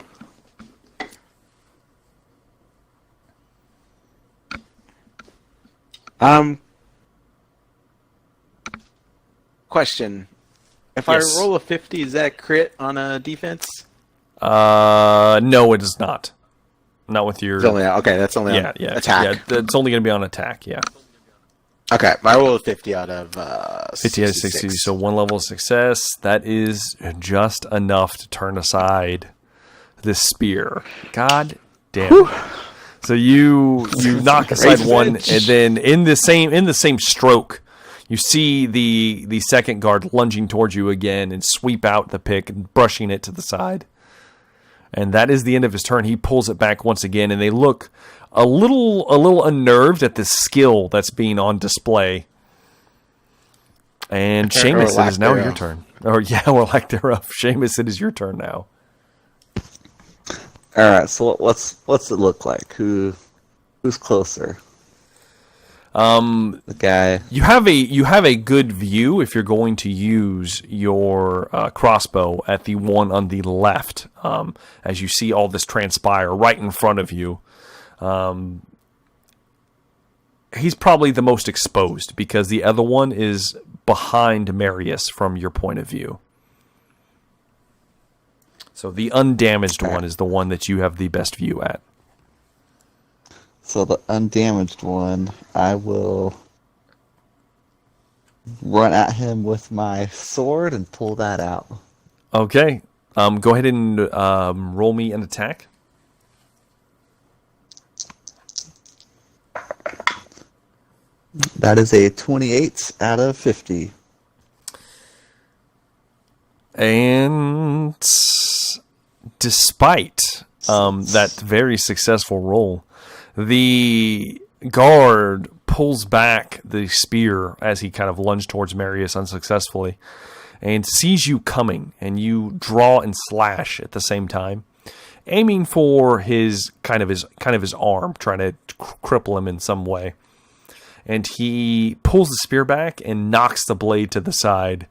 Question. If Yes. I roll a 50, is that crit on a defense? No, it is not. Not with your... It's only, okay, that's only yeah, on yeah. attack. Yeah, it's only going to be on attack, yeah. Okay, I roll a 50 out of 50 out of 60, so 1 level of success. That is just enough to turn aside this spear. God damn it. So you knock aside one, and then in the same stroke, you see the second guard lunging towards you again and sweep out the pick and brushing it to the side. And that is the end of his turn. He pulls it back once again, and they look a little unnerved at the skill that's being on display. And Seamus, it is now your turn. Or lack thereof. Seamus, it is your turn now. All right. So what's it look like? Who's closer? The guy. You have a good view if you're going to use your crossbow at the one on the left, as you see all this transpire right in front of you. He's probably the most exposed because the other one is behind Marius from your point of view. So the undamaged one is the one that you have the best view at. So the undamaged one, I will run at him with my sword and pull that out. Okay. Go ahead and roll me an attack. That is a 28 out of 50. And despite that very successful roll, the guard pulls back the spear as he kind of lunged towards Marius unsuccessfully and sees you coming, and you draw and slash at the same time, aiming for his arm, trying to cripple him in some way. And he pulls the spear back and knocks the blade to the side.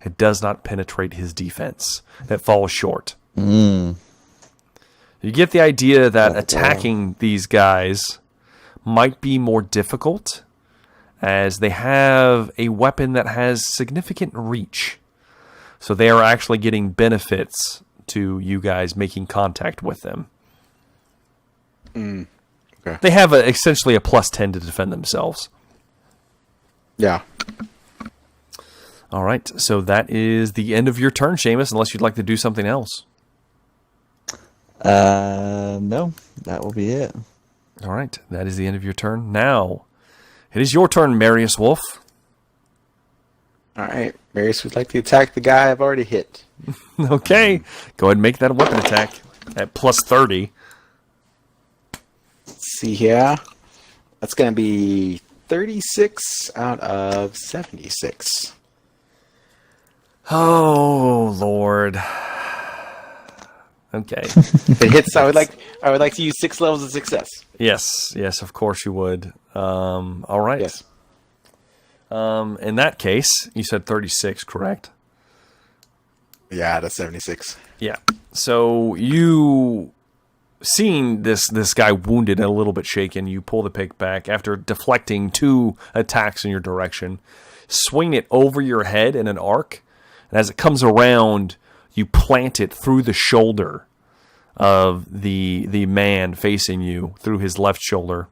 It does not penetrate his defense. It falls short. You get the idea that attacking these guys might be more difficult, as they have a weapon that has significant reach. So they are actually getting benefits to you guys making contact with them. Okay. They have essentially a +10 to defend themselves. Yeah. All right, so that is the end of your turn, Seamus, unless you'd like to do something else. No, that will be it. All right, that is the end of your turn. Now, it is your turn, Marius Wolf. All right. Marius would like to attack the guy I've already hit. Okay, go ahead and make that a weapon attack at +30. Let's see here. That's going to be 36 out of 76. Oh, Lord. Okay. If it hits, I would like to use 6 levels of success. Yes, of course you would. All right. Yes. In that case, you said 36, correct? Yeah, out of 76. Yeah. So you, seeing this guy wounded and a little bit shaken, you pull the pick back after deflecting 2 attacks in your direction, swing it over your head in an arc, and as it comes around, you plant it through the shoulder of the man facing you, through his left shoulder,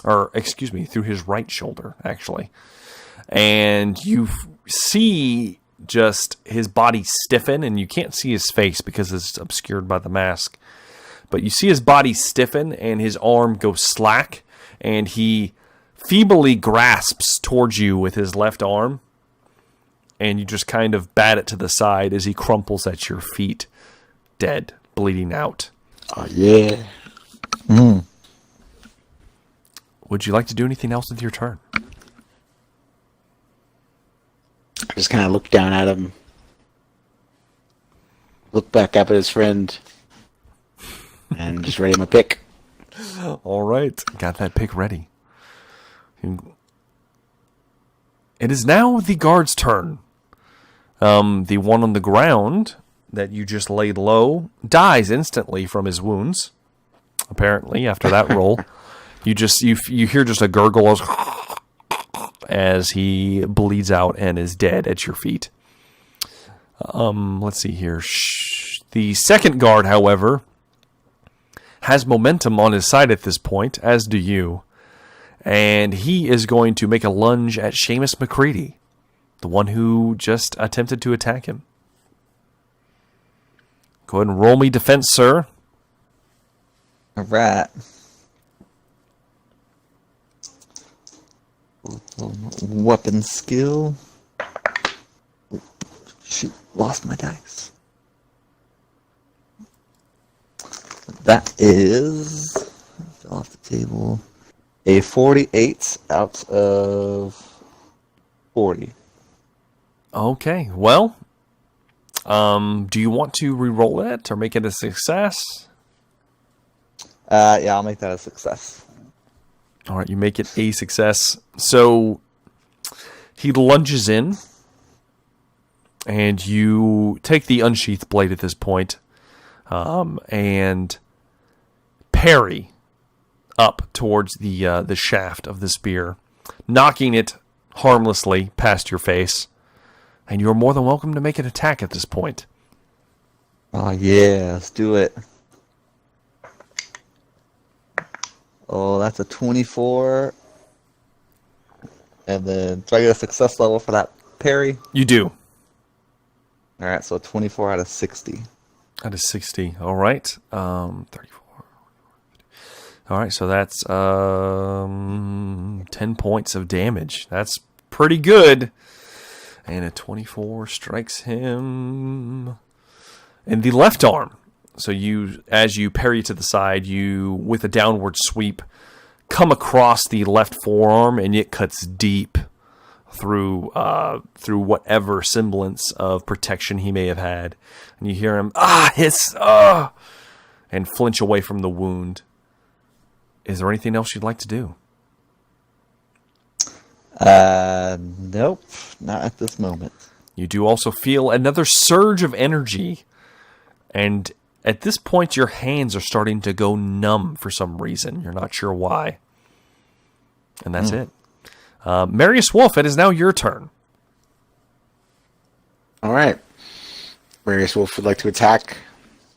or excuse me, through his right shoulder, actually. And you see just his body stiffen, and you can't see his face because it's obscured by the mask. But you see his body stiffen, and his arm goes slack, and he feebly grasps towards you with his left arm, and you just kind of bat it to the side as he crumples at your feet, dead, bleeding out. Oh, yeah. Would you like to do anything else with your turn? I just kind of look down at him. Look back up at his friend. And just ready my pick. All right. Got that pick ready. it is now the guard's turn. The one on the ground that you just laid low dies instantly from his wounds. Apparently, after that roll, you hear just a gurgle as he bleeds out and is dead at your feet. Let's see here. The second guard, however, has momentum on his side at this point, as do you. And he is going to make a lunge at Seamus McCready, the one who just attempted to attack him. Go ahead and roll me defense, sir. All right. Weapon skill. Shoot, lost my dice. That is, fell off the table, a 48 out of 40. Okay, well, do you want to re-roll it or make it a success? Yeah, I'll make that a success. All right, you make it a success. So he lunges in, and you take the unsheathed blade at this point, and parry up towards the shaft of the spear, knocking it harmlessly past your face. And you're more than welcome to make an attack at this point. Oh yeah, let's do it. Oh, that's a 24. And then, do I get a success level for that parry? You do. Alright, so 24 out of 60. Out of 60. All right. 34. All right, so that's 10 points of damage. That's pretty good. And a 24 strikes him in the left arm. So as you parry to the side, you, with a downward sweep, come across the left forearm, and it cuts deep through whatever semblance of protection he may have had. And you hear him, hiss, and flinch away from the wound. Is there anything else you'd like to do? Nope, not at this moment. You do also feel another surge of energy, and at this point your hands are starting to go numb for some reason. You're not sure why. And that's it. Marius Wolf, it is now your turn. All right. Marius Wolf would like to attack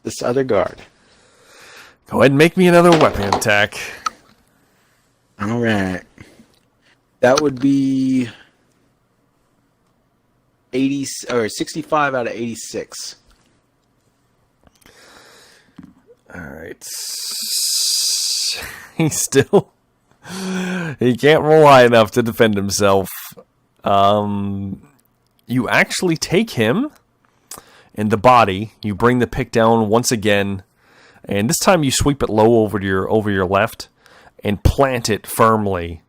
this other guard. Go ahead and make me another weapon attack. All right. That would be 65 out of 86. All right. He can't roll high enough to defend himself. You actually take him in the body. You bring the pick down once again, and this time you sweep it low over your left and plant it firmly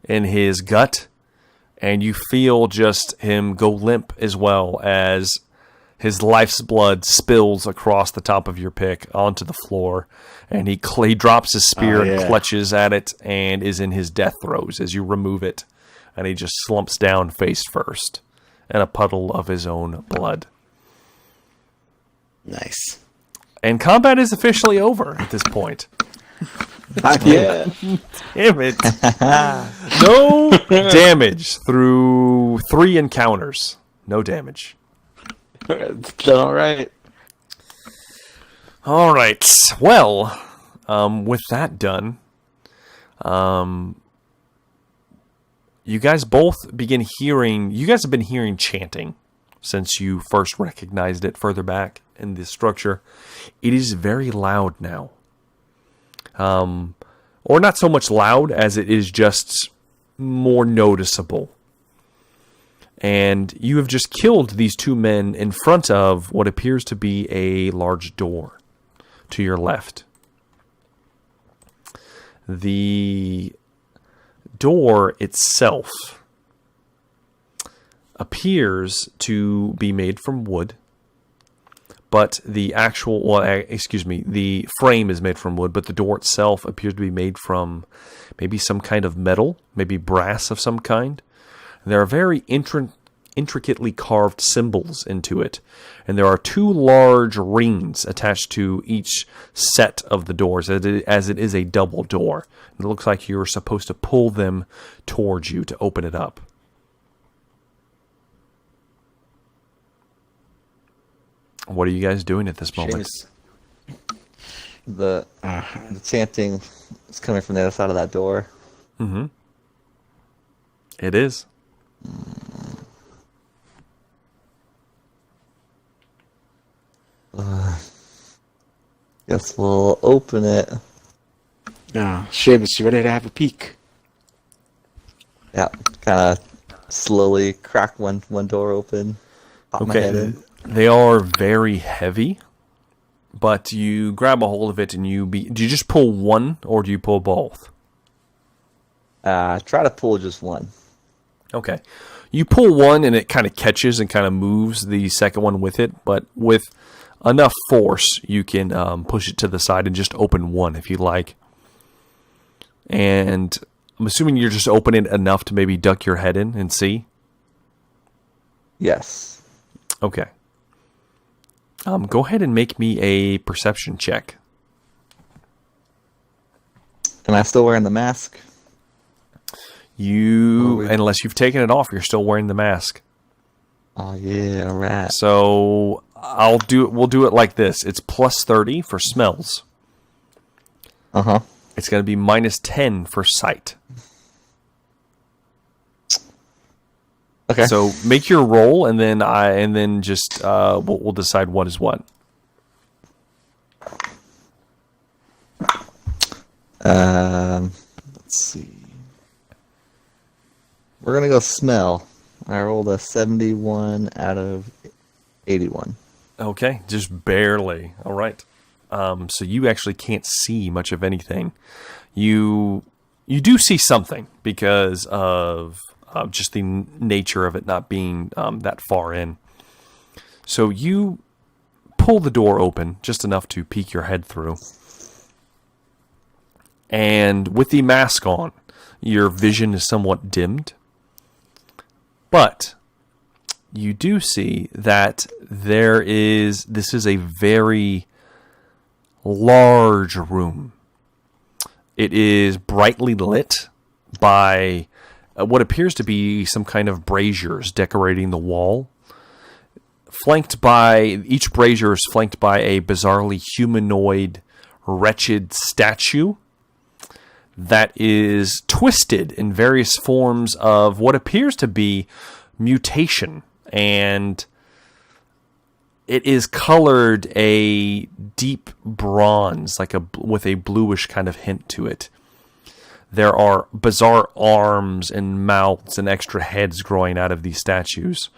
in his gut, and you feel just him go limp as well as his life's blood spills across the top of your pick onto the floor, and he drops his spear and clutches at it and is in his death throes as you remove it, and he just slumps down face first in a puddle of his own blood. Nice. And combat is officially over at this point. Yeah. Damn it. No damage through 3 encounters. No damage. It's done all right. All right. Well, with that done, you guys both begin hearing... You guys have been hearing chanting since you first recognized it further back in the structure. It is very loud now. Or not so much loud as it is just more noticeable. And you have just killed these 2 men in front of what appears to be a large door to your left. The door itself appears to be made from wood, but the the frame is made from wood, but the door itself appears to be made from maybe some kind of metal, maybe brass of some kind. There are very intricately carved symbols into it, and there are 2 large rings attached to each set of the doors, as it is a double door. It looks like you're supposed to pull them towards you to open it up. What are you guys doing at this moment? The chanting is coming from the other side of that door. Mm-hmm. It is. Guess we'll open it. Seamus, you ready to have a peek? Yeah, kind of slowly crack one door open. Pop my head in. They are very heavy, but you grab a hold of it and do you just pull one or do you pull both? Try to pull just one. Okay. You pull one and it kind of catches and kind of moves the second one with it, but with enough force you can push it to the side and just open one if you like. And I'm assuming you're just opening it enough to maybe duck your head in and see? Yes. Okay. Go ahead and make me a perception check. Am I still wearing the mask? Unless you've taken it off, you're still wearing the mask. Oh yeah, rat. So we'll do it like this. It's plus 30 for smells. Uh-huh. It's going to be minus 10 for sight. Okay. So make your roll, and then we'll decide what is what. Let's see. We're gonna go smell. I rolled a 71 out of 81. Okay, just barely. All right. So you actually can't see much of anything. You do see something because of just the nature of it not being that far in. So you pull the door open just enough to peek your head through. And with the mask on, your vision is somewhat dimmed. But you do see that this is a very large room. It is brightly lit by what appears to be some kind of braziers decorating the wall. Each brazier is flanked by a bizarrely humanoid, wretched statue that is twisted in various forms of what appears to be mutation, and it is colored a deep bronze, with a bluish kind of hint to it. There are bizarre arms and mouths and extra heads growing out of these statues,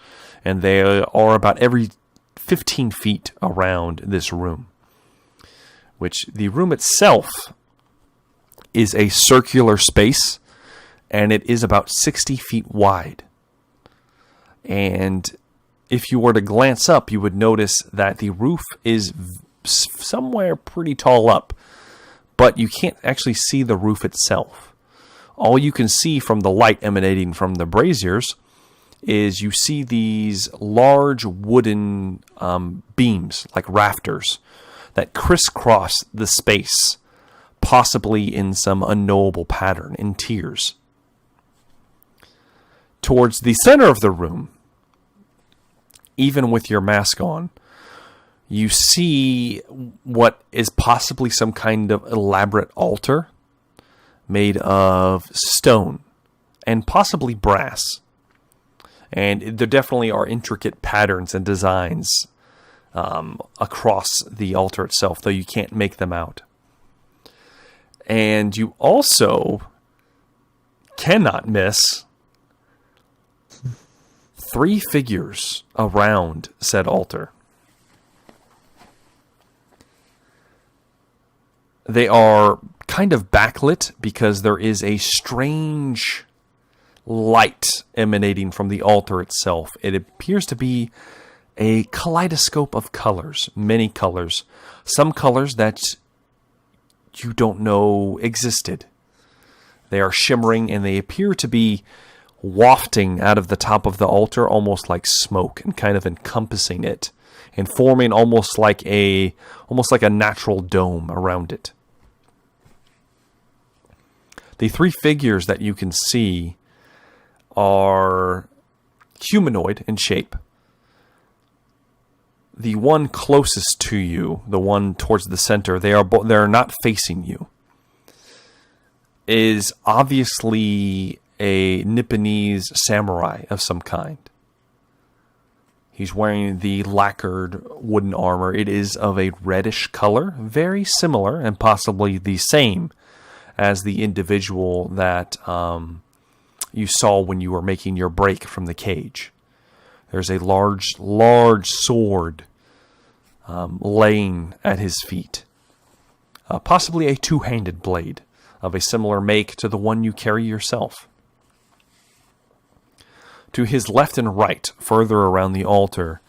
and they are about every 15 feet around this room, which the room itself is a circular space, and it is about 60 feet wide. And if you were to glance up, you would notice that the roof is somewhere pretty tall up, but you can't actually see the roof itself. All you can see from the light emanating from the braziers is you see these large wooden beams, like rafters, that crisscross the space, possibly in some unknowable pattern, in tiers. Towards the center of the room, even with your mask on, you see what is possibly some kind of elaborate altar made of stone and possibly brass. And there definitely are intricate patterns and designs across the altar itself, though you can't make them out. And you also cannot miss 3 figures around said altar. They are kind of backlit because there is a strange light emanating from the altar itself. It appears to be a kaleidoscope of colors, many colors, some colors that you don't know existed. They are shimmering, and they appear to be wafting out of the top of the altar almost like smoke and kind of encompassing it and forming almost like a natural dome around it. The three figures that you can see are humanoid in shape. The one closest to you, the one towards the center, they're not facing you, is obviously a Nipponese samurai of some kind. He's wearing the lacquered wooden armor. It is of a reddish color, very similar and possibly the same as the individual that you saw when you were making your break from the cage. There's a large sword laying at his feet. Possibly a two-handed blade of a similar make to the one you carry yourself. To his left and right, further around the altar,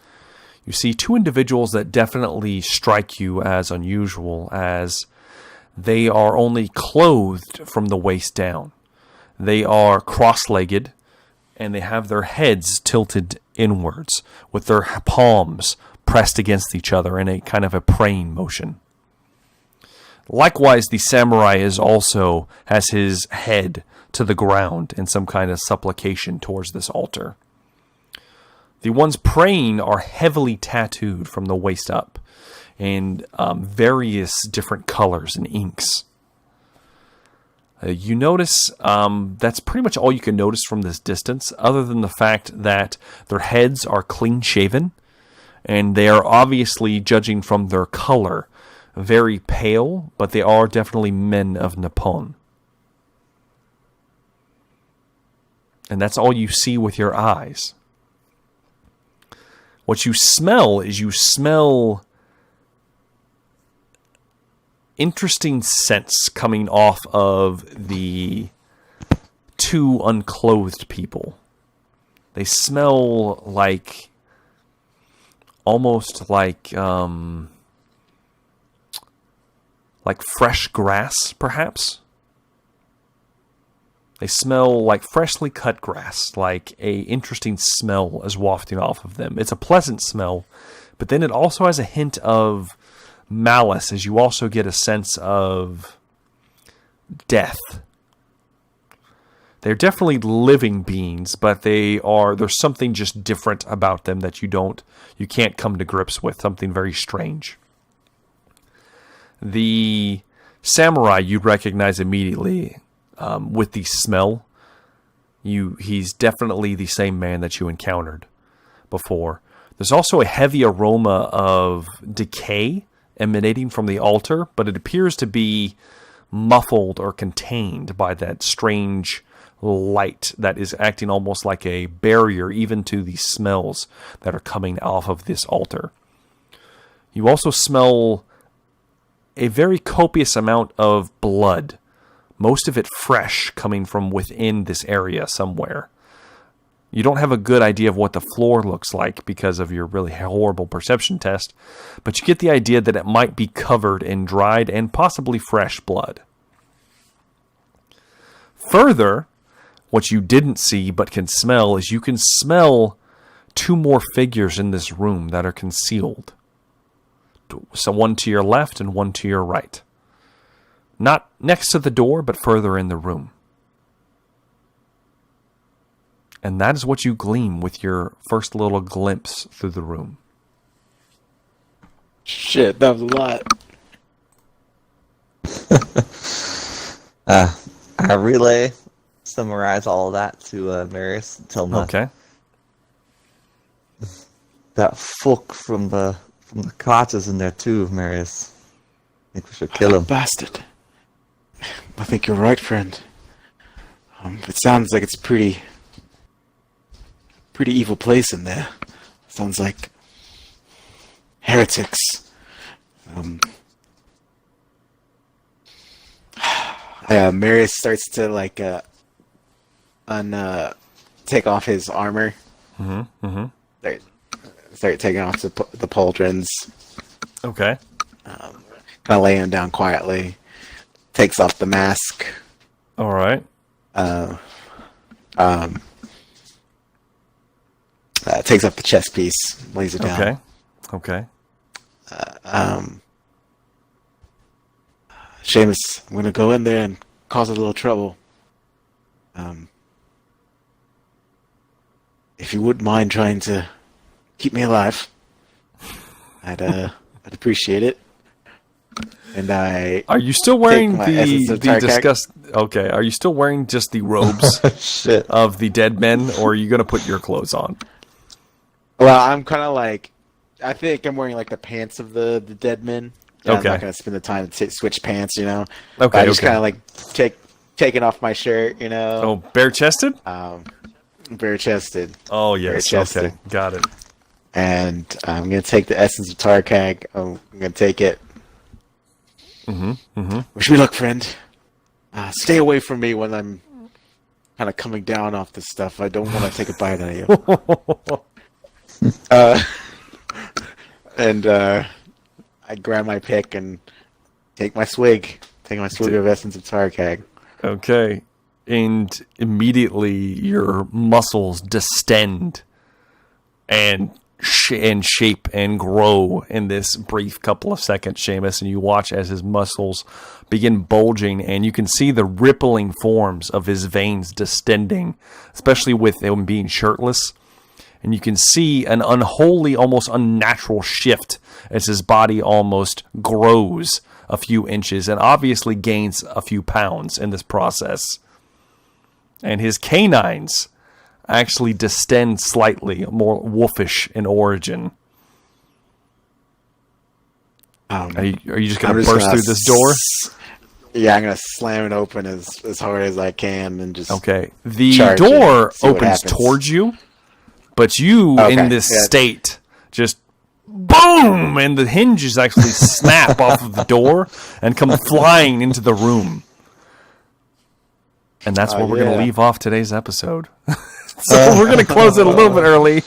you see two individuals that definitely strike you as unusual, as they are only clothed from the waist down. They are cross-legged, and they have their heads tilted inwards, with their palms pressed against each other in a kind of a praying motion. Likewise, the samurai has his head to the ground in some kind of supplication towards this altar. The ones praying are heavily tattooed from the waist up in various different colors and inks. You notice that's pretty much all you can notice from this distance, other than the fact that their heads are clean shaven, and they are obviously, judging from their color, very pale, but they are definitely men of Nippon. And that's all you see with your eyes. What you smell interesting scents coming off of the two unclothed people. They smell almost like fresh grass, perhaps. They smell like freshly cut grass, like a interesting smell is wafting off of them. It's a pleasant smell, but then it also has a hint of malice, as you also get a sense of death. They're definitely living beings, but there's something just different about them that you can't come to grips with, something very strange. The samurai you'd recognize immediately with the smell. He's definitely the same man that you encountered before. There's also a heavy aroma of decay emanating from the altar, but it appears to be muffled or contained by that strange light that is acting almost like a barrier even to the smells that are coming off of this altar. You also smell a very copious amount of blood, most of it fresh, coming from within this area somewhere. You don't have a good idea of what the floor looks like because of your really horrible perception test, but you get the idea that it might be covered in dried and possibly fresh blood. Further, what you didn't see but can smell is you can smell two more figures in this room that are concealed. So one to your left and one to your right. Not next to the door, but further in the room. And that is what you glean with your first little glimpse through the room. Shit, that was a lot. I summarize all of that to Marius and tell him Okay. that folk from the cot is in there too, Marius. I think we should kill him. Bastard. I think you're right, friend. It sounds like it's pretty evil place in there. Sounds like heretics. Marius starts to take off his armor. Start taking off the pauldrons. Okay. Kind of lay him down quietly. Takes off the mask. All right. Takes up the chest piece, lays it down. Okay. Seamus, I'm gonna go in there and cause a little trouble. If you wouldn't mind trying to keep me alive, I'd appreciate it. And Are you still wearing the Tarkak. disgust? Okay. Are you still wearing just the robes Shit. of the dead men, or are you gonna put your clothes on? Well, I'm kind of like, I think I'm wearing like the pants of the dead men. Okay. I'm not gonna spend the time to switch pants, you know. Okay. But I just kind of like taking off my shirt, you know. Oh, bare chested? Bare chested. Oh yes. Bare-chested. Okay. Got it. And I'm gonna take the essence of Tarkag. I'm gonna take it. Wish me luck, friend. Stay away from me when I'm kind of coming down off this stuff. I don't want to take a bite out of you. And I grab my pick and take my swig. Take my swig of essence of Tarkag. Okay. And immediately your muscles distend and shape and grow in this brief couple of seconds, Seamus, and you watch as his muscles begin bulging, and you can see the rippling forms of his veins distending, especially with him being shirtless. And you can see an unholy, almost unnatural shift as his body almost grows a few inches and obviously gains a few pounds in this process. And his canines actually distend slightly, more wolfish in origin. Are you just going to burst through this door? Yeah, I'm going to slam it open as hard as I can and just... Okay. The door opens towards you, but you, in this state, just boom! And the hinges actually snap off of the door and come flying into the room. And that's where we're going to leave off today's episode. So we're going to close it a little bit early,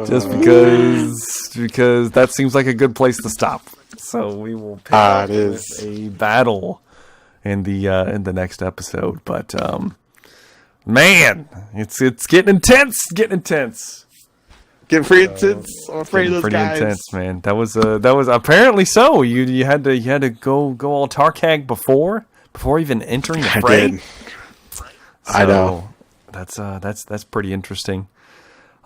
just because that seems like a good place to stop. So we will pick up with a battle in the next episode. But man, it's getting intense. Getting pretty intense. I'm afraid of those pretty guys. intense, man. That was apparently so. You had to go all Tarkag before even entering the fray. I did. I know. That's pretty interesting.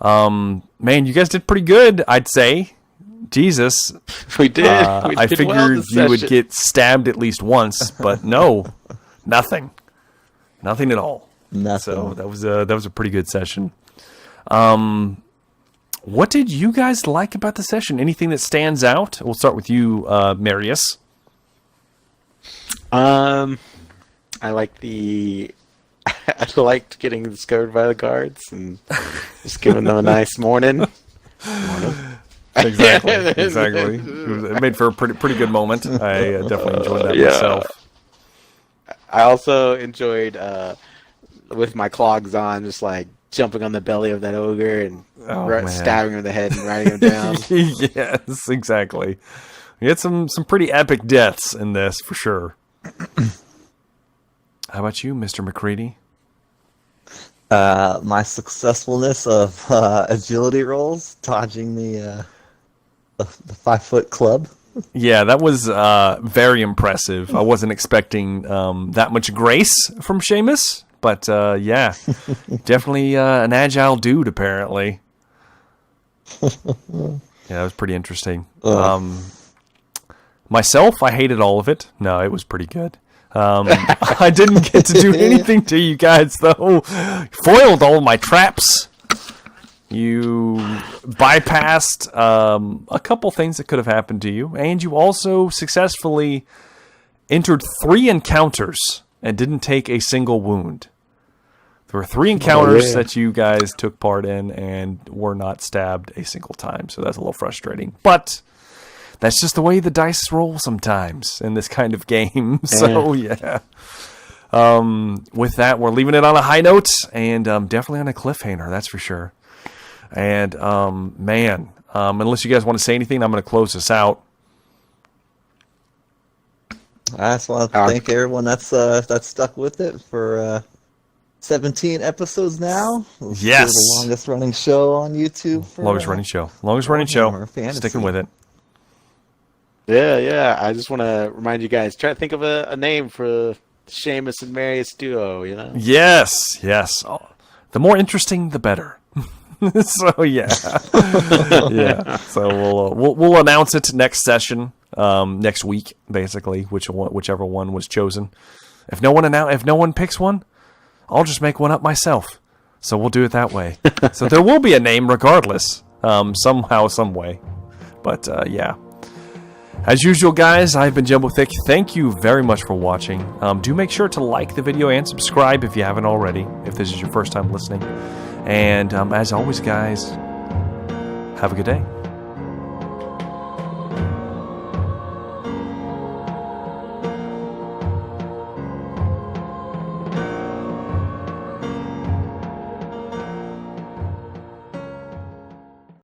Man, you guys did pretty good, I'd say. Jesus. We did. I figured you would get stabbed at least once, but no. Nothing. Nothing at all. Nothing. So that was a pretty good session. What did you guys like about the session? Anything that stands out? We'll start with you, Marius. I liked getting discovered by the guards and just giving them a nice morning. Exactly. It made for a pretty good moment. I definitely enjoyed that myself. I also enjoyed, with my clogs on, just like jumping on the belly of that ogre and stabbing him in the head and riding him down. Yes, exactly. We had some pretty epic deaths in this, for sure. How about you, Mr. McCready? My successfulness of agility rolls, dodging the 5-foot club. Yeah, that was very impressive. I wasn't expecting that much grace from Seamus, but yeah, definitely an agile dude, apparently. Yeah, that was pretty interesting. Myself, I hated all of it. No, it was pretty good. I didn't get to do anything to you guys, though. Foiled all my traps. You bypassed a couple things that could have happened to you, and you also successfully entered 3 encounters and didn't take a single wound. There were 3 encounters that you guys took part in and were not stabbed a single time, so that's a little frustrating. But that's just the way the dice roll sometimes in this kind of game. So, yeah. With that, we're leaving it on a high note and definitely on a cliffhanger, that's for sure. And, man, unless you guys want to say anything, I'm going to close this out. I just want to thank everyone that's stuck with it for 17 episodes now. Yes. The longest running show on YouTube. Longest running show. Longest running show. Warhammer Fantasy. Sticking with it. Yeah. I just want to remind you guys, try to think of a name for Seamus and Marius duo, you know? Yes. Oh, the more interesting, the better. So yeah. Yeah. So we'll announce it next session, next week, basically, whichever one was chosen. If no one picks one, I'll just make one up myself. So we'll do it that way. So there will be a name regardless, somehow, some way. But yeah. As usual, guys, I've been Jumbo Thick. Thank you very much for watching. Do make sure to like the video and subscribe if you haven't already, if this is your first time listening. And as always, guys, have a good day.